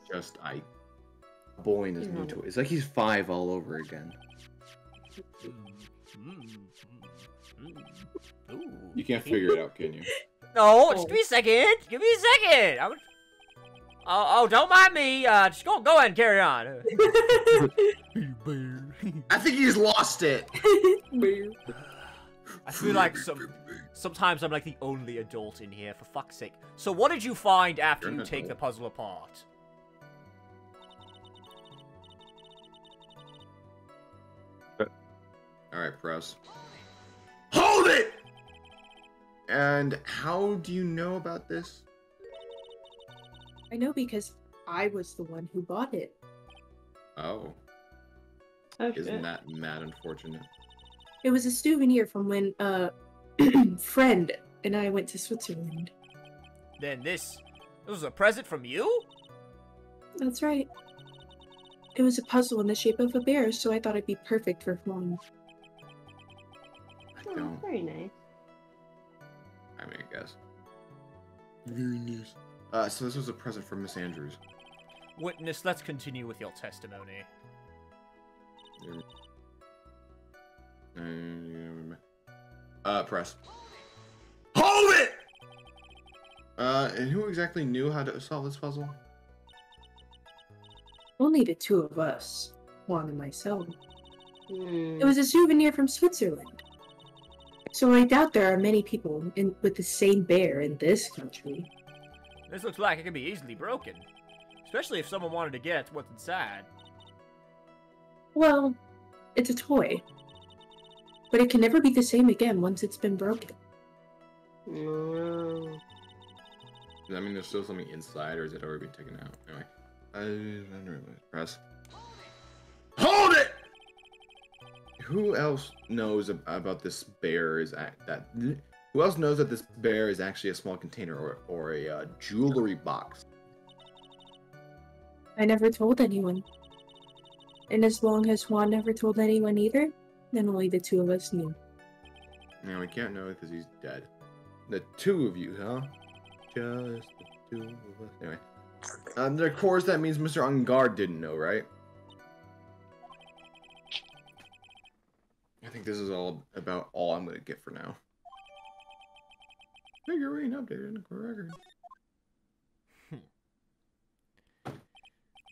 Boy in his Your new Honor. toy. It's like he's 5 all over again. You can't figure it out, can you? No, just give me a second. Give me a second. Oh, don't mind me. Just go ahead and carry on. I think he's lost it. I feel like sometimes I'm like the only adult in here, for fuck's sake. So what did you find after you take the puzzle apart? Alright, press. Hold it! And how do you know about this? I know because I was the one who bought it. Oh. Okay. Isn't that mad unfortunate? It was a souvenir from when friend and I went to Switzerland. Then this was a present from you? That's right. It was a puzzle in the shape of a bear, so I thought it'd be perfect for Juan. I don't. Very nice. I mean, I guess. Very nice. So this was a present from Miss Andrews. Witness, let's continue with your testimony. Press. Hold it! And who exactly knew how to solve this puzzle? Only the two of us, Juan and myself. Hmm. It was a souvenir from Switzerland. So I doubt there are many people with the same bear in this country. This looks like it can be easily broken. Especially if someone wanted to get what's inside. Well, it's a toy. But it can never be the same again once it's been broken. No. Does that mean there's still something inside, or is it already been taken out? Anyway, press. Hold it! Who else knows about this bear? Who else knows that this bear is actually a small container or a jewelry box? I never told anyone. And as long as Juan never told anyone either, then only the two of us knew. Now we can't know because he's dead. The two of you, huh? Just the two of us. Anyway. Of course, that means Mr. Ungard didn't know, right? I think this is all about all I'm going to get for now. Figurine updated in the record.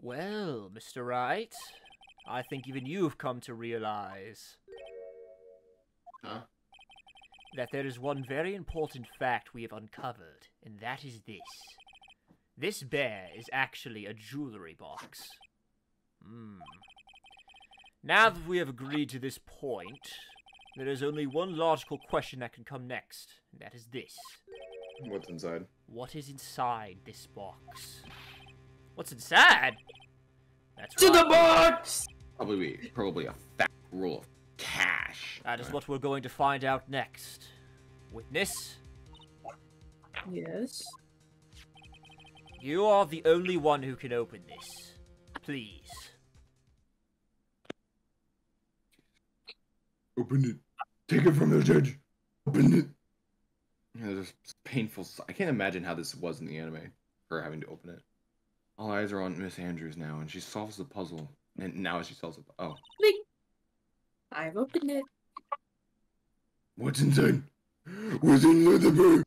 Well, Mr. Wright, I think even you've come to realize that there is one very important fact we have uncovered, and that is this. This bear is actually a jewelry box. Now that we have agreed to this point, there is only one logical question that can come next, and that is this. What's inside? What is inside this box? What's inside? That's To right. the box! Probably a fat roll of cash. That is what we're going to find out next. Witness, Yes. you are the only one who can open this. Please. Open it. Take it from the judge. Open it. Yeah, there's painful. I can't imagine how this was in the anime. Her having to open it. All eyes are on Miss Andrews now, and she solves the puzzle. And now she solves it. Oh. Wait. I've opened it. What's inside? What's inside the bag?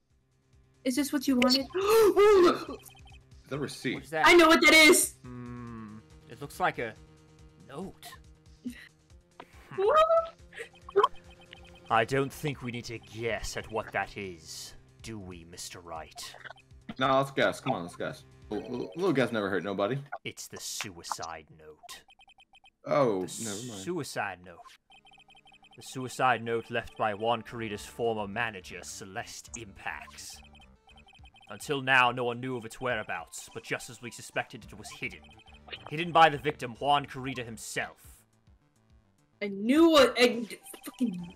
Is this what you wanted? Is that a receipt? What is that? I know what that is! It looks like a note. I don't think we need to guess at what that is, do we, Mr. Wright? No, let's guess. Come on, let's guess. A little guess never hurt nobody. It's the suicide note. Oh, The never mind. suicide note. The suicide note left by Juan Carita's former manager, Celeste Impacts. Until now, no one knew of its whereabouts, but just as we suspected, it was hidden. Hidden by the victim, Juan Carita himself. I knew it. Fucking.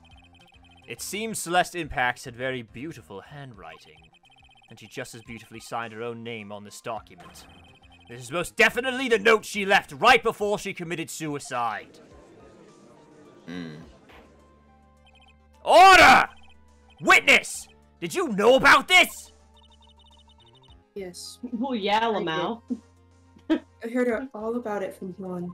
It seems Celeste Impacts had very beautiful handwriting, and she just as beautifully signed her own name on this document. This is most definitely the note she left right before she committed suicide. Order! Witness! Did you know about this? Yes. Well, yeah, Lamau. I heard all about it from Juan.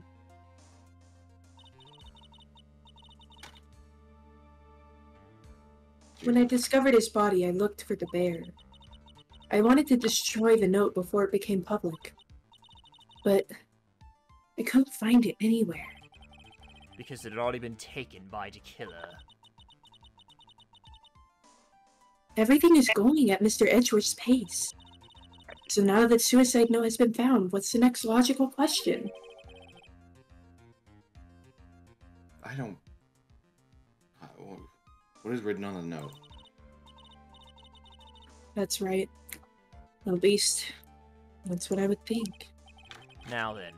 When I discovered his body, I looked for the bear. I wanted to destroy the note before it became public. but I couldn't find it anywhere. Because it had already been taken by the killer. Everything is going at Mr. Edgeworth's pace. So now that suicide note has been found, what's the next logical question? I don't... What is written on the note? That's right. At least, that's what I would think. Now then,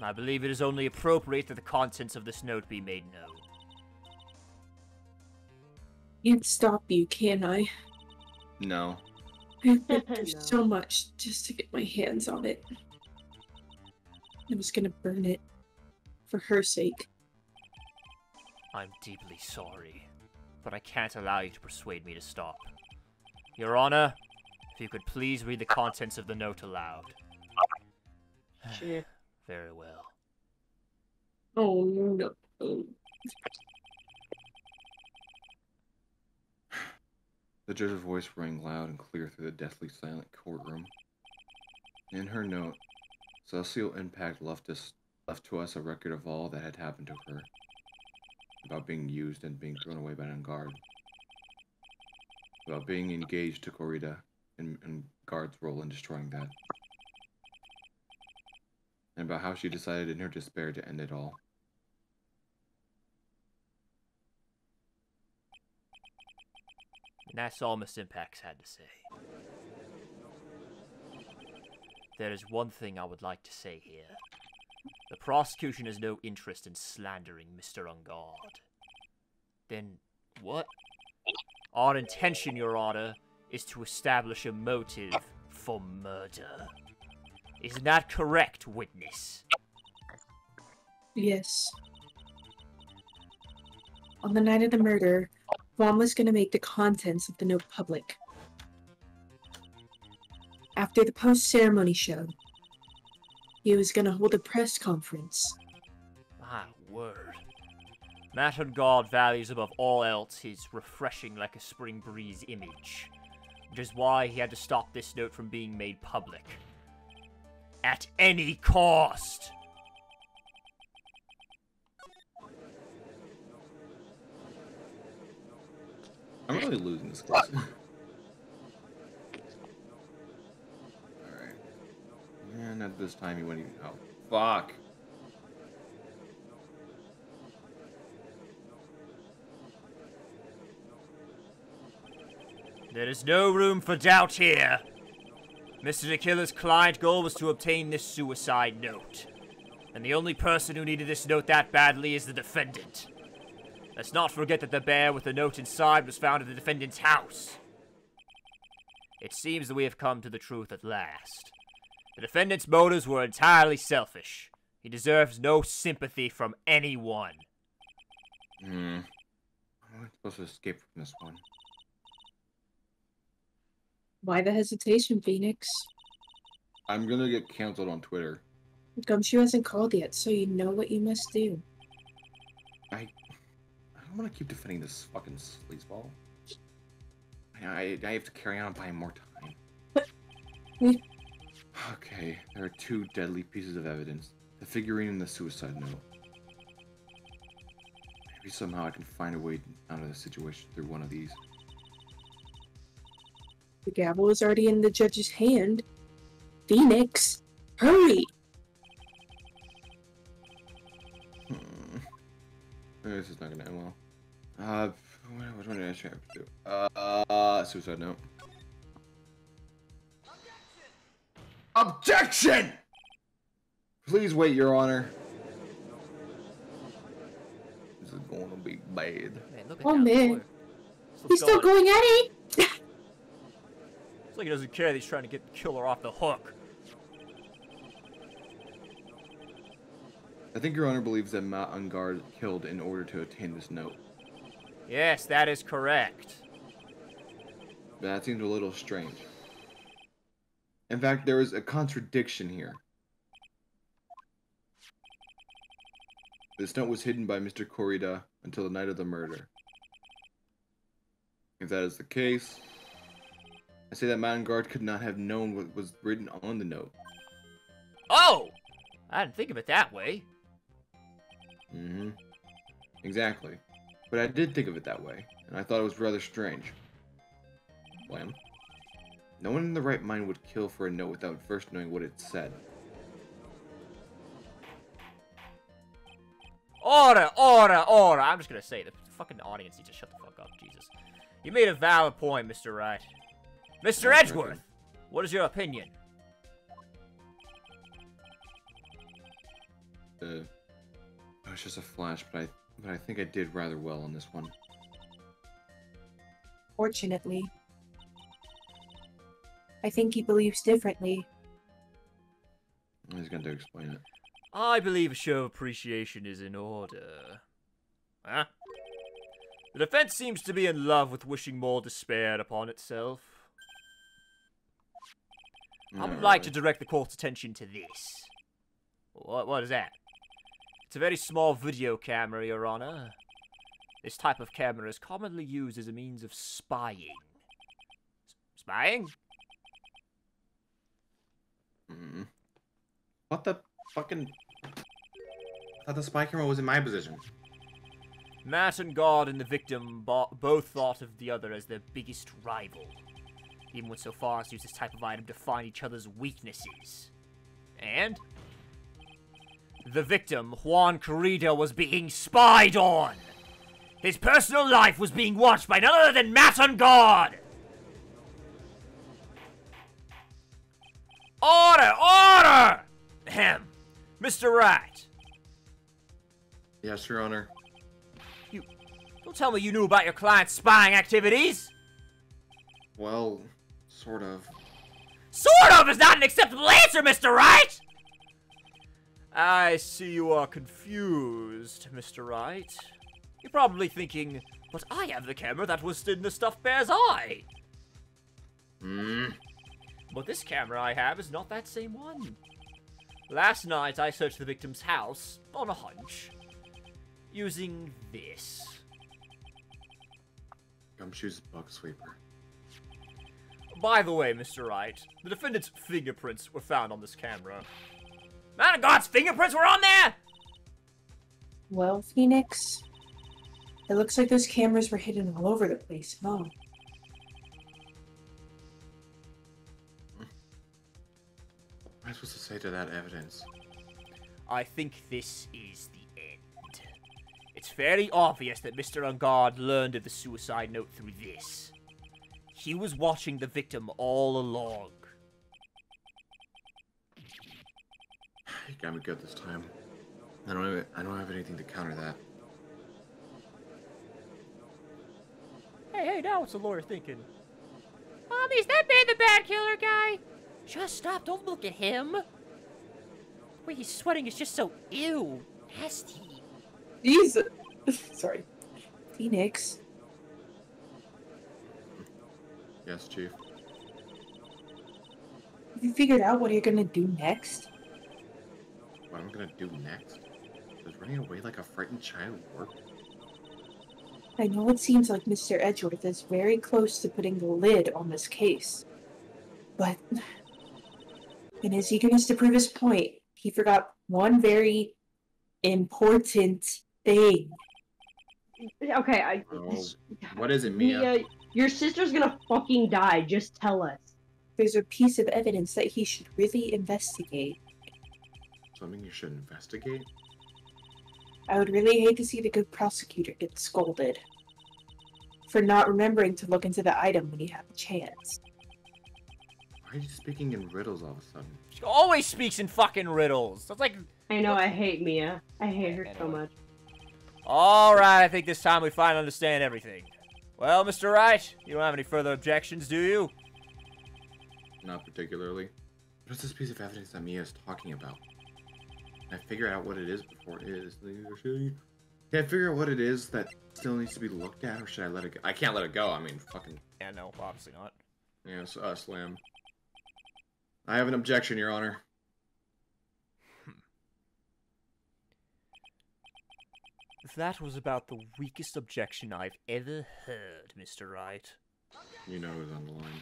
I believe it is only appropriate that the contents of this note be made known. Can't stop you, can I? No. I've been through No. so much just to get my hands on it. I was gonna burn it. For her sake. I'm deeply sorry, but I can't allow you to persuade me to stop. Your Honor, if you could please read the contents of the note aloud. Sure. Very well. Oh no. The judge's voice rang loud and clear through the deathly silent courtroom. In her note, Celestial Impact left to us a record of all that had happened to her. About being used and being thrown away by an guard. About being engaged to Corrida and Guard's role in destroying that. And about how she decided in her despair to end it all. And that's all Miss Impacts had to say. There is one thing I would like to say here. The prosecution has no interest in slandering Mr. Ungard. Then, what? Our intention, Your Honor, is to establish a motive for murder. Isn't that correct, witness? Yes. On the night of the murder, Vaughn was going to make the contents of the note public. After the post-ceremony show, he was going to hold a press conference. My word. Matt Ungard values above all else his refreshing like a spring breeze image, which is why he had to stop this note from being made public. At any cost! I'm really losing this case. Alright. And at this time he went even... Oh, fuck! There is no room for doubt here. Mr. DeKiller's client goal was to obtain this suicide note. And the only person who needed this note that badly is the defendant. Let's not forget that the bear with the note inside was found at the defendant's house. It seems that we have come to the truth at last. The defendant's motives were entirely selfish. He deserves no sympathy from anyone. I'm supposed to escape from this one. Why the hesitation, Phoenix? I'm gonna get canceled on Twitter. Gumshoe hasn't called yet, so you know what you must do. I don't want to keep defending this fucking sleazeball. I have to carry on buying more time. Okay, there are two deadly pieces of evidence. The figurine and the suicide note. Maybe somehow I can find a way out of the situation through one of these. The gavel is already in the judge's hand. Phoenix, hurry! This is not gonna end well. What do I actually have to do? Suicide note. Objection! Please wait, Your Honor. This is going to be bad. Man, look at Oh that man, boy. he's still going at it! It's like he doesn't care that he's trying to get the killer off the hook. I think Your Honor believes that Matt Ungard killed in order to obtain this note. Yes, that is correct. That seems a little strange. In fact, there is a contradiction here. This note was hidden by Mr. Corrida until the night of the murder. If that is the case, I say that Matt Ungard could not have known what was written on the note. Oh! I didn't think of it that way. Mm-hmm. Exactly. But I did think of it that way, and I thought it was rather strange. Lamb? No one in the right mind would kill for a note without first knowing what it said. Order, order, order. I'm just gonna say, the fucking audience needs to shut the fuck up, Jesus. You made a valid point, Mr. Wright. Mr. Edgeworth, what is your opinion? It was just a flash, but I think I did rather well on this one. Fortunately. I think he believes differently. He's going to explain it. I believe a show of appreciation is in order. Huh? The defense seems to be in love with wishing more despair upon itself. I would like to direct the court's attention to this. What is that? It's a very small video camera, Your Honor. This type of camera is commonly used as a means of spying. Spying? What the fucking... I thought the spy camera was in my position. Matt and God and the victim both thought of the other as their biggest rival. Even went so far as to use this type of item to find each other's weaknesses. And? The victim, Juan Corrido, was being spied on! His personal life was being watched by none other than Matt and God! Order! Order! Ahem. Mr. Wright. Yes, Your Honor. You... Don't tell me you knew about your client's spying activities! Well, sort of. Sort of is not an acceptable answer, Mr. Wright! I see you are confused, Mr. Wright. You're probably thinking, but I have the camera that was in the stuffed bear's eye. But this camera I have is not that same one. Last night I searched the victim's house, on a hunch, using this. Gumshoe's bug sweeper. By the way, Mr. Wright, the defendant's fingerprints were found on this camera. Man of God's fingerprints were on there! Well, Phoenix, it looks like those cameras were hidden all over the place, huh? What am I supposed to say to that evidence? I think this is the end. It's very obvious that Mr. Ungard learned of the suicide note through this. He was watching the victim all along. You got me good this time. I don't have anything to counter that. Hey, now what's the lawyer thinking? Mommy, is that man the bad killer guy? Just stop, don't look at him. The way he's sweating is just so ew, nasty. Jesus. Sorry. Phoenix. Yes, Chief. Have you figured out what you're gonna do next? What I'm gonna do next? Does running away like a frightened child work? I know it seems like Mr. Edgeworth is very close to putting the lid on this case. But in his eagerness to prove his point, he forgot one very important thing. Okay, what is it, Mia? Your sister's gonna fucking die. Just tell us. There's a piece of evidence that he should really investigate. Something you should investigate? I would really hate to see the good prosecutor get scolded for not remembering to look into the item when you have a chance. Why are you speaking in riddles all of a sudden? She always speaks in fucking riddles. That's like... I know, I hate Mia. I hate her so much. Alright, I think this time we finally understand everything. Well, Mr. Wright, you don't have any further objections, do you? Not particularly. What is this piece of evidence that Mia is talking about? Can I figure out what it is before it is? Can I figure out what it is that still needs to be looked at, or should I let it go? I can't let it go. I mean, fucking... Yeah, no, obviously not. Yes, Slam. I have an objection, Your Honor. That was about the weakest objection I've ever heard, Mr. Wright. You know who's on the line.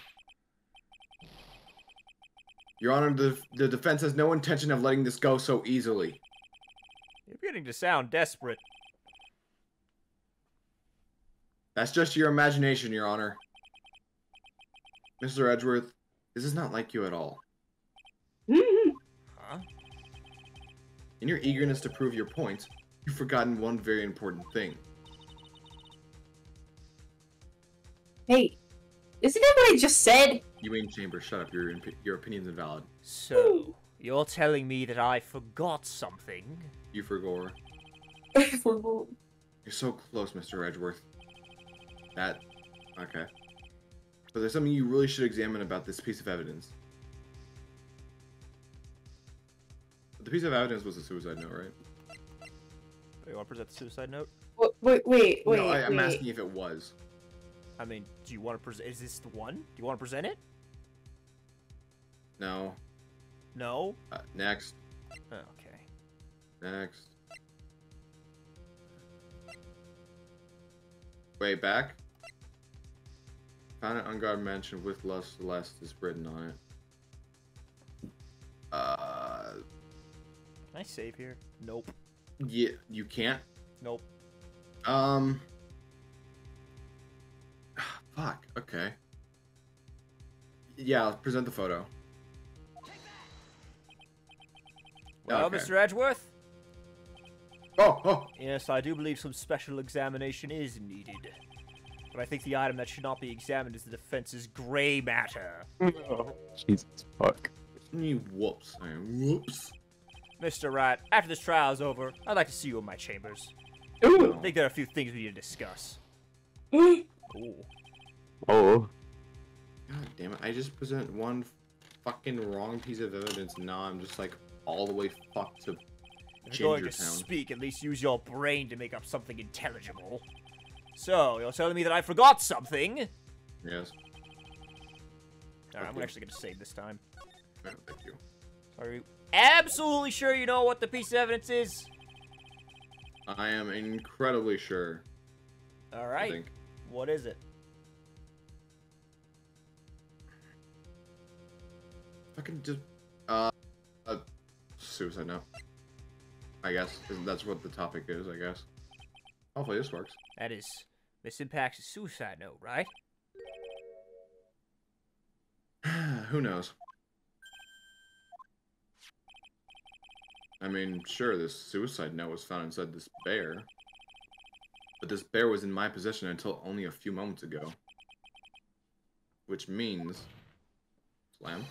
Your Honor, the defense has no intention of letting this go so easily. You're beginning to sound desperate. That's just your imagination, Your Honor. Mr. Edgeworth, this is not like you at all. Huh? In your eagerness to prove your point, you've forgotten one very important thing. Hey, isn't that what I just said? You ain't Chamber, shut up. Your opinion's invalid. So, you're telling me that I forgot something? You forgot. Well, You're so close, Mr. Edgeworth. Okay. But there's something you really should examine about this piece of evidence. The piece of evidence was a suicide note, right? You want to present the suicide note? wait. No, I'm asking if it was. I mean, do you want to present? Is this the one? Do you want to present it? No. No? Next. Okay. Next. Way back. Found an unguarded mansion with Lust Celeste is written on it. Can I save here? Nope. Yeah, you can't? Nope. Fuck, okay. Yeah, present the photo. Well, Okay. Mr. Edgeworth? Oh! Yes, I do believe some special examination is needed. But I think the item that should not be examined is the defense's gray matter. Jesus fuck. Whoops. Whoops. Mr. Wright, after this trial is over, I'd like to see you in my chambers. Ooh. I think there are a few things we need to discuss. Ooh. Oh. God damn it, I just present one fucking wrong piece of evidence, and now I'm just like all the way fucked to If you're going Ginger to Town. speak, at least use your brain to make up something intelligible. So, you're telling me that I forgot something? Yes. Alright, I'm actually going to save this time. Yeah, thank you. Are you absolutely sure you know what the piece of evidence is? I am incredibly sure. I Alright. think. What is it? Fucking just suicide note. I guess that's what the topic is. I guess. Hopefully this works. That is, this impacts a suicide note, right? Who knows? I mean, sure, this suicide note was found inside this bear, but this bear was in my possession until only a few moments ago, which means, slam.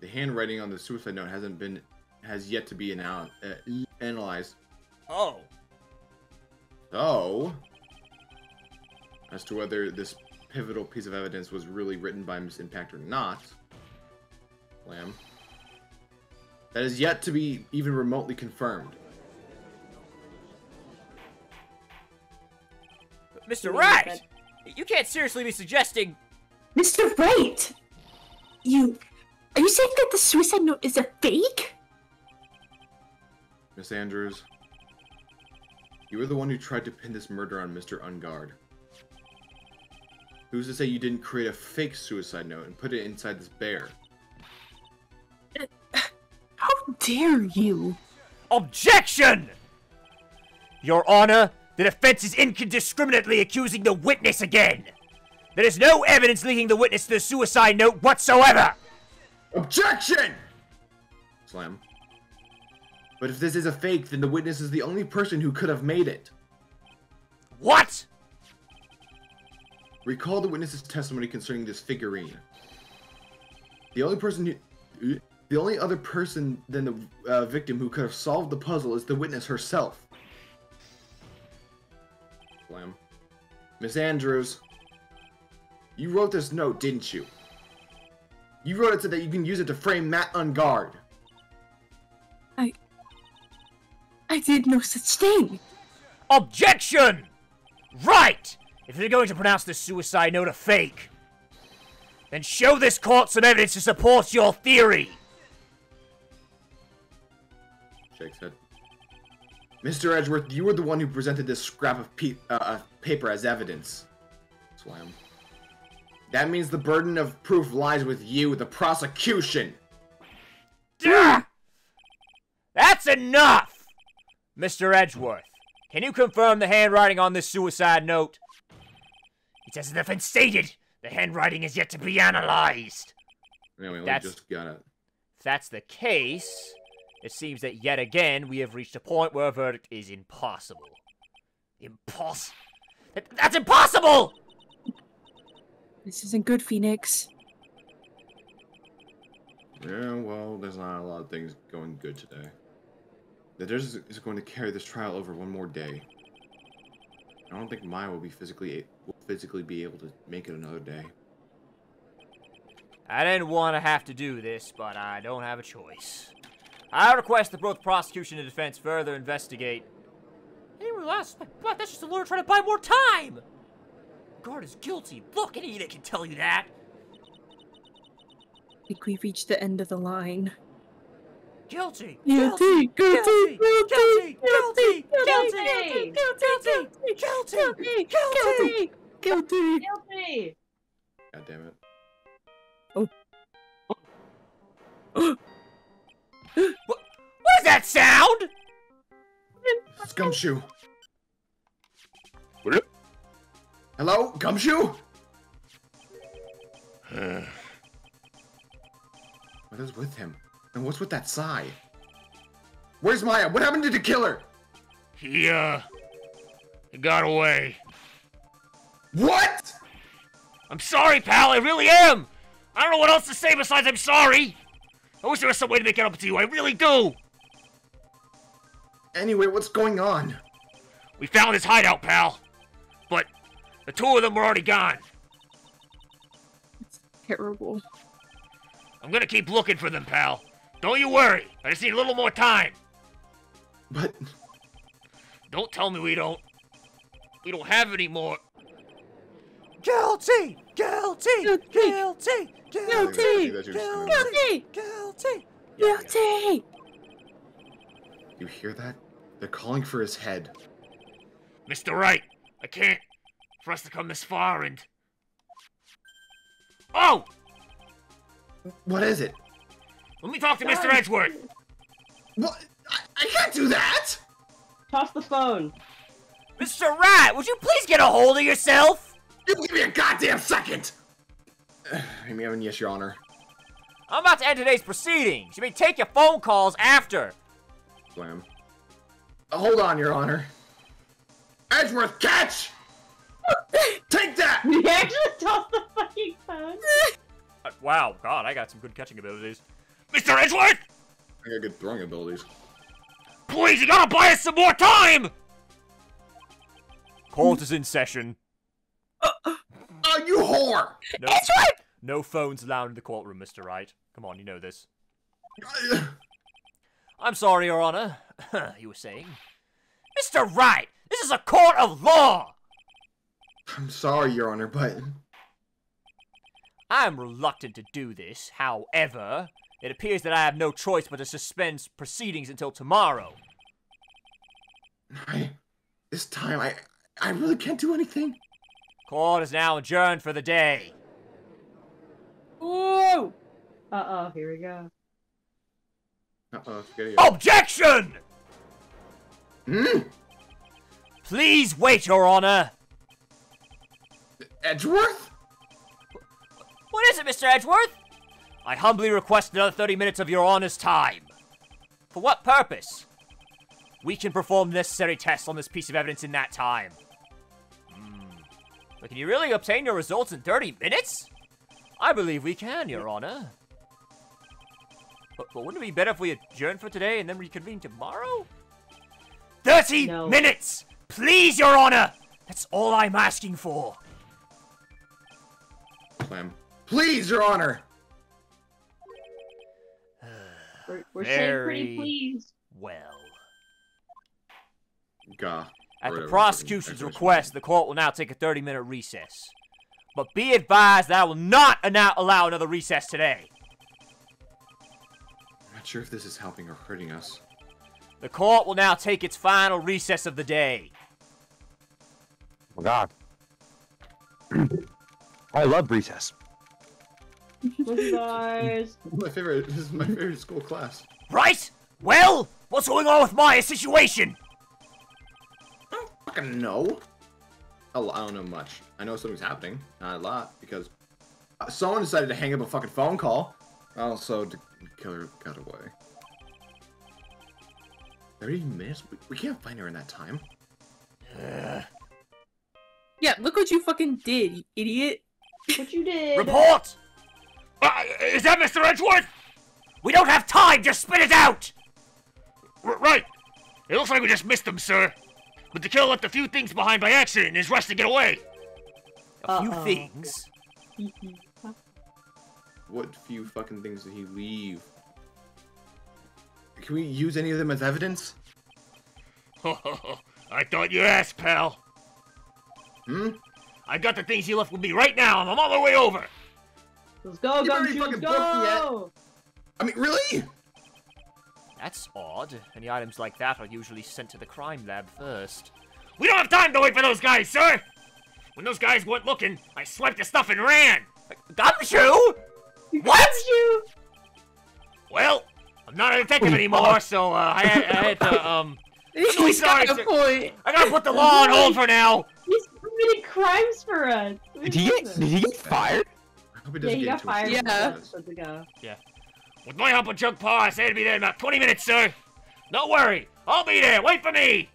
The handwriting on the suicide note has yet to be analyzed. Oh. So, as to whether this pivotal piece of evidence was really written by Miss Impact or not, slam. That is yet to be even remotely confirmed. But Mr. Wright! You can't seriously be suggesting... Mr. Wright! Are you saying that the suicide note is a fake? Miss Andrews, you were the one who tried to pin this murder on Mr. Unguard. Who's to say you didn't create a fake suicide note and put it inside this bear? How dare you? Objection! Your Honor, the defense is indiscriminately accusing the witness again. There is no evidence linking the witness to the suicide note whatsoever. Objection! Slam. But if this is a fake, then the witness is the only person who could have made it. What? Recall the witness's testimony concerning this figurine. The only other person than the victim who could have solved the puzzle is the witness herself. Slam. Miss Andrews, you wrote this note, didn't you? You wrote it so that you can use it to frame Matt Unguard. I did no such thing. Objection! Right! If you're going to pronounce this suicide note a fake, then show this court some evidence to support your theory. Shakes head. Mr. Edgeworth, you were the one who presented this scrap of paper as evidence. Slam. That means the burden of proof lies with you, the prosecution. That's enough! Mr. Edgeworth, can you confirm the handwriting on this suicide note? It has never been stated. The handwriting is yet to be analyzed. Anyway, we That's- just got it. If that's the case, it seems that yet again we have reached a point where a verdict is impossible. That's impossible! This isn't good, Phoenix. Yeah, well, there's not a lot of things going good today. The judge is going to carry this trial over one more day. I don't think Maya will physically be able to make it another day. I didn't want to have to do this, but I don't have a choice. I request that both prosecution and defense further investigate. Hey, relax. What? That's just a lawyer trying to buy more time! The guard is guilty. Look, any idiot can tell you that. I think we've reached the end of the line. Guilty! Guilty! Guilty! Guilty! Guilty! Guilty! Guilty! Guilty! Guilty! Guilty. God damn it. What is that sound? It's Gumshoe. What? Hello? Gumshoe? What is with him? And what's with that sigh? Where's Maya? What happened to the killer? He got away. What? I'm sorry, pal, I really am! I don't know what else to say besides I'm sorry! I wish there was some way to make it up to you, I really do! Anyway, what's going on? We found his hideout, pal. But the two of them were already gone. Terrible. I'm gonna keep looking for them, pal. Don't you worry, I just need a little more time. But Don't tell me we don't have any more. Guilty! Guilty! Guilty! Guilty! Guilty! Guilty! Guilty! you hear that? They're calling for his head. Mr. Wright, I can't. For us to come this far and... Oh! What is it? Let me talk to Mr. Edgeworth. What? I can't do that! Toss the phone. Mr. Wright, would you please get a hold of yourself? You give me a goddamn second! Yes, Your Honor. I'm about to end today's proceedings. You may take your phone calls after. Slam. Hold on, Your Honor. Edgeworth, catch! Take that! You actually tossed the fucking phone. Wow, God, I got some good catching abilities. Mr. Edgeworth! I got good throwing abilities. Please, you gotta buy us some more time! Court is in session. Oh, you whore! No, no phones allowed in the courtroom, Mr. Wright. Come on, you know this. I'm sorry, Your Honor. You were saying? Mr. Wright, this is a court of law! I'm sorry, Your Honor, but... I'm reluctant to do this. However, it appears that I have no choice but to suspend proceedings until tomorrow. This time, I really can't do anything. Court is now adjourned for the day. Ooh! Uh-oh, here we go. Forget it. Objection! Hmm? Please wait, Your Honor. Edgeworth? What is it, Mr. Edgeworth? I humbly request another 30 minutes of Your Honor's time. For what purpose? We can perform necessary tests on this piece of evidence in that time. But can you really obtain your results in 30 minutes? I believe we can, Your Honor. But wouldn't it be better if we adjourn for today and then reconvene tomorrow? 30 No. minutes! Please, Your Honor! That's all I'm asking for. Slam. Please, Your Honor! We're saying pretty Very please. well. Gah. At Or the whatever. prosecution's request, the court will now take a 30-minute recess. But be advised that I will not allow another recess today. I'm not sure if this is helping or hurting us. The court will now take its final recess of the day. Oh God. I love recess. Listen, guys. This is my favorite school class. Right? Well, what's going on with my situation? I don't fucking know. I don't know much. I know something's happening. Not a lot, because someone decided to hang up a fucking phone call. Also, the killer got away. 30 minutes? We can't find her in that time. Yeah, look what you fucking did, you idiot. What you did? Report! Is that Mr. Edgeworth? We don't have time! Just spit it out! Right. It looks like we just missed him, sir. But the killer left a few things behind by accident and is rushed to get away. A few things? What few fucking things did he leave? Can we use any of them as evidence? I thought you asked, pal. Hmm? I got the things he left with me right now, and I'm on my way over. Let's go, You already Gumshoe, fucking go! I mean, really? That's odd. Any items like that are usually sent to the crime lab first. We don't have time to wait for those guys, sir! When those guys weren't looking, I swiped the stuff and ran! Gumshoe? What? Well, I'm not a detective anymore, so I had to, I'm really sorry, got a sir. point. I gotta put the law on hold for now! He's committing crimes for us. Did he get fired? I hope he Yeah, doesn't he get got into a fired. Yeah. Months ago. With my help and Chunk Paw, I say to be there in about 20 minutes, sir. Don't worry, I'll be there. Wait for me.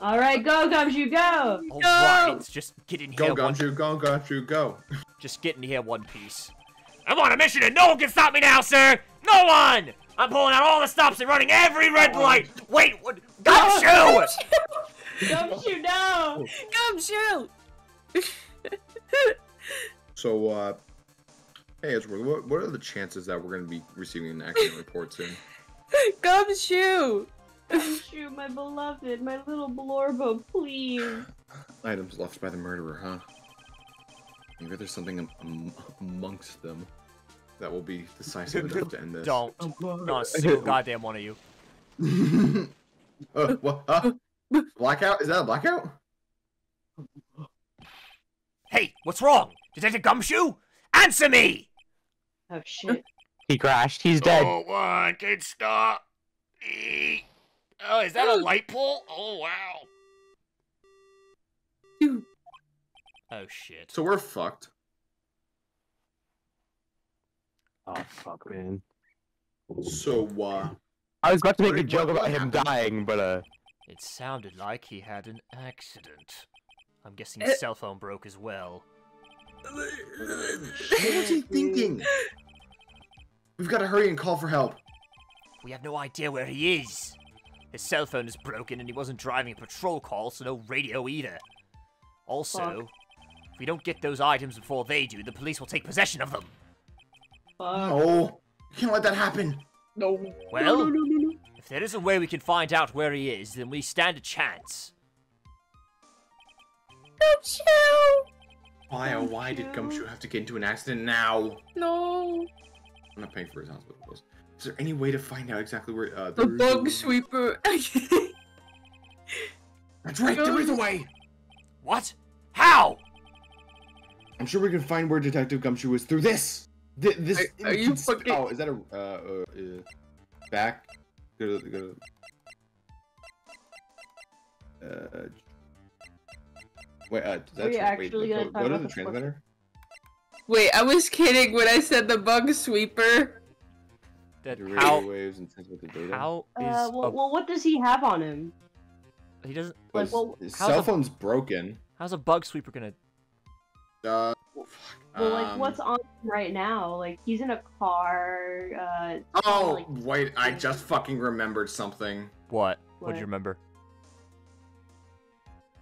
All right, go, Gumshoe, go. Alright, just get in here Go, Gumshoe, go, Gumshoe, go. Just get in here one piece. I'm on a mission and no one can stop me now, sir. No one. I'm pulling out all the stops and running every red light. Wait, what? Gumshoe! Gumshoe, no. Gumshoe! So, hey, Edgeworth, what are the chances that we're going to be receiving an accident report soon? Gumshoe! Gumshoe, my beloved, my little Blorbo, please. Items left by the murderer, huh? Maybe there's something amongst them that will be decisive enough to end this. Don't. Not a single goddamn one of you. What? Blackout? Is that a blackout? Hey, what's wrong? Detective Gumshoe? Answer me! Oh, shit. He crashed. He's dead. Oh, one can stop. Oh, is that a light pole? Oh, wow. Oh shit. So we're fucked. Oh fuck, man. So, I was about to make a joke about him dying, but It sounded like he had an accident. I'm guessing his cell phone broke as well. what was he thinking? We've got to hurry and call for help. We have no idea where he is. His cell phone is broken and he wasn't driving a patrol call, so no radio either. Also, if we don't get those items before they do, the police will take possession of them. Fuck. No, you can't let that happen. No. Well, if there is a way we can find out where he is, then we stand a chance. Gumshoe! Why did Gumshoe have to get into an accident now? No. I'm not paying for his hospital bills. Is there any way to find out exactly where The bug sweeper. That's right, there is a way! What? How? I'm sure we can find where Detective Gumshoe is through this! This Are you fucking... Oh, is that a, back? Go to... Wait, Are you actually gonna talk go to about the the transmitter? Wait, I was kidding when I said the bug sweeper. That Your how radio waves and transmit the data. how is well, what does he have on him? he doesn't Like, well, His how's cell a- phone's broken. how's a bug sweeper gonna Fuck. Well, like, what's on him right now? Like, he's in a car, Oh, like- wait, I just fucking remembered something. what? What? What'd you remember?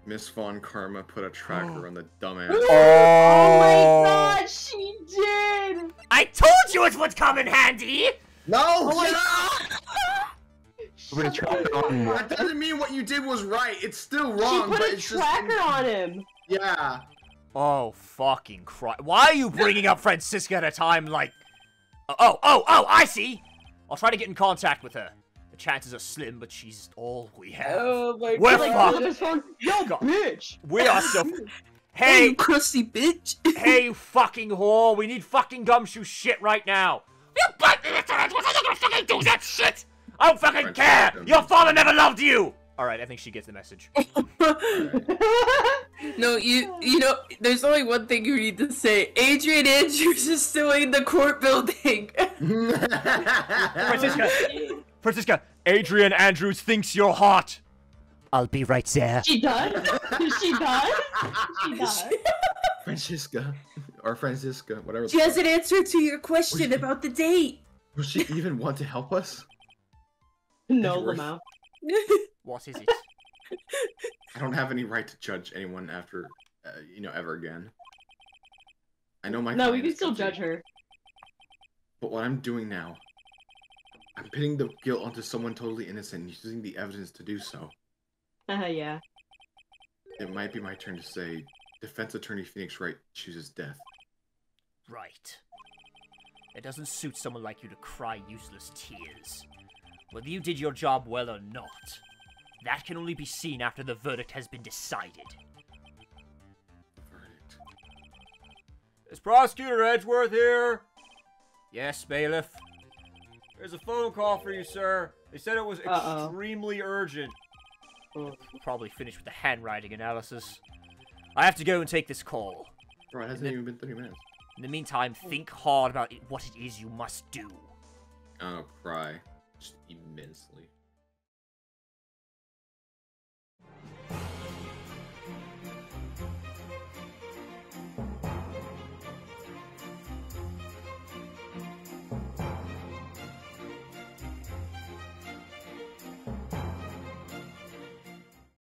Miss Von Karma put a tracker on the dumbass. Oh my god, she did! I told you it would come in handy! No! Oh we're gonna try it on. That doesn't mean what you did was right. It's still She wrong, put but a it's tracker on him! Yeah. Oh fucking Christ! Why are you bringing up Francisca at a time like? Oh! I see. I'll try to get in contact with her. The chances are slim, but she's all we have. Oh my We're god. Like, fucked. pull up his phone. Yo, God. bitch! We are so. Hey, you crusty bitch! Hey, you fucking whore! We need fucking gumshoe shit right now! You bite me, Mr. Edgeworth! I'm not gonna fucking do that shit! I don't fucking care! Your father never loved you! Alright, I think she gets the message. No, you know, there's only one thing you need to say. Adrian Andrews is still in the court building. Francisca, Adrian Andrews thinks you're hot. I'll be right there. She does? She does? She does? Francisca. Or Francisca, whatever. She has an answer to your question about the date. Will she even want to help us? No, Edgeworth. Lamau. What is it? I don't have any right to judge anyone after, ever again. I know my No, we client can is still guilty, judge her. But what I'm doing now, I'm pitting the guilt onto someone totally innocent and using the evidence to do so. Yeah. It might be my turn to say, Defense Attorney Phoenix Wright chooses death. Right. It doesn't suit someone like you to cry useless tears. Whether you did your job well or not, that can only be seen after the verdict has been decided. Verdict. Is Prosecutor Edgeworth here? Yes, bailiff. There's a phone call for you, sir. They said it was extremely urgent. We'll probably finish with the handwriting analysis. I have to go and take this call. Bro, it hasn't even been 30 minutes. In the meantime, think hard about what it is you must do. I'll cry. Just immensely.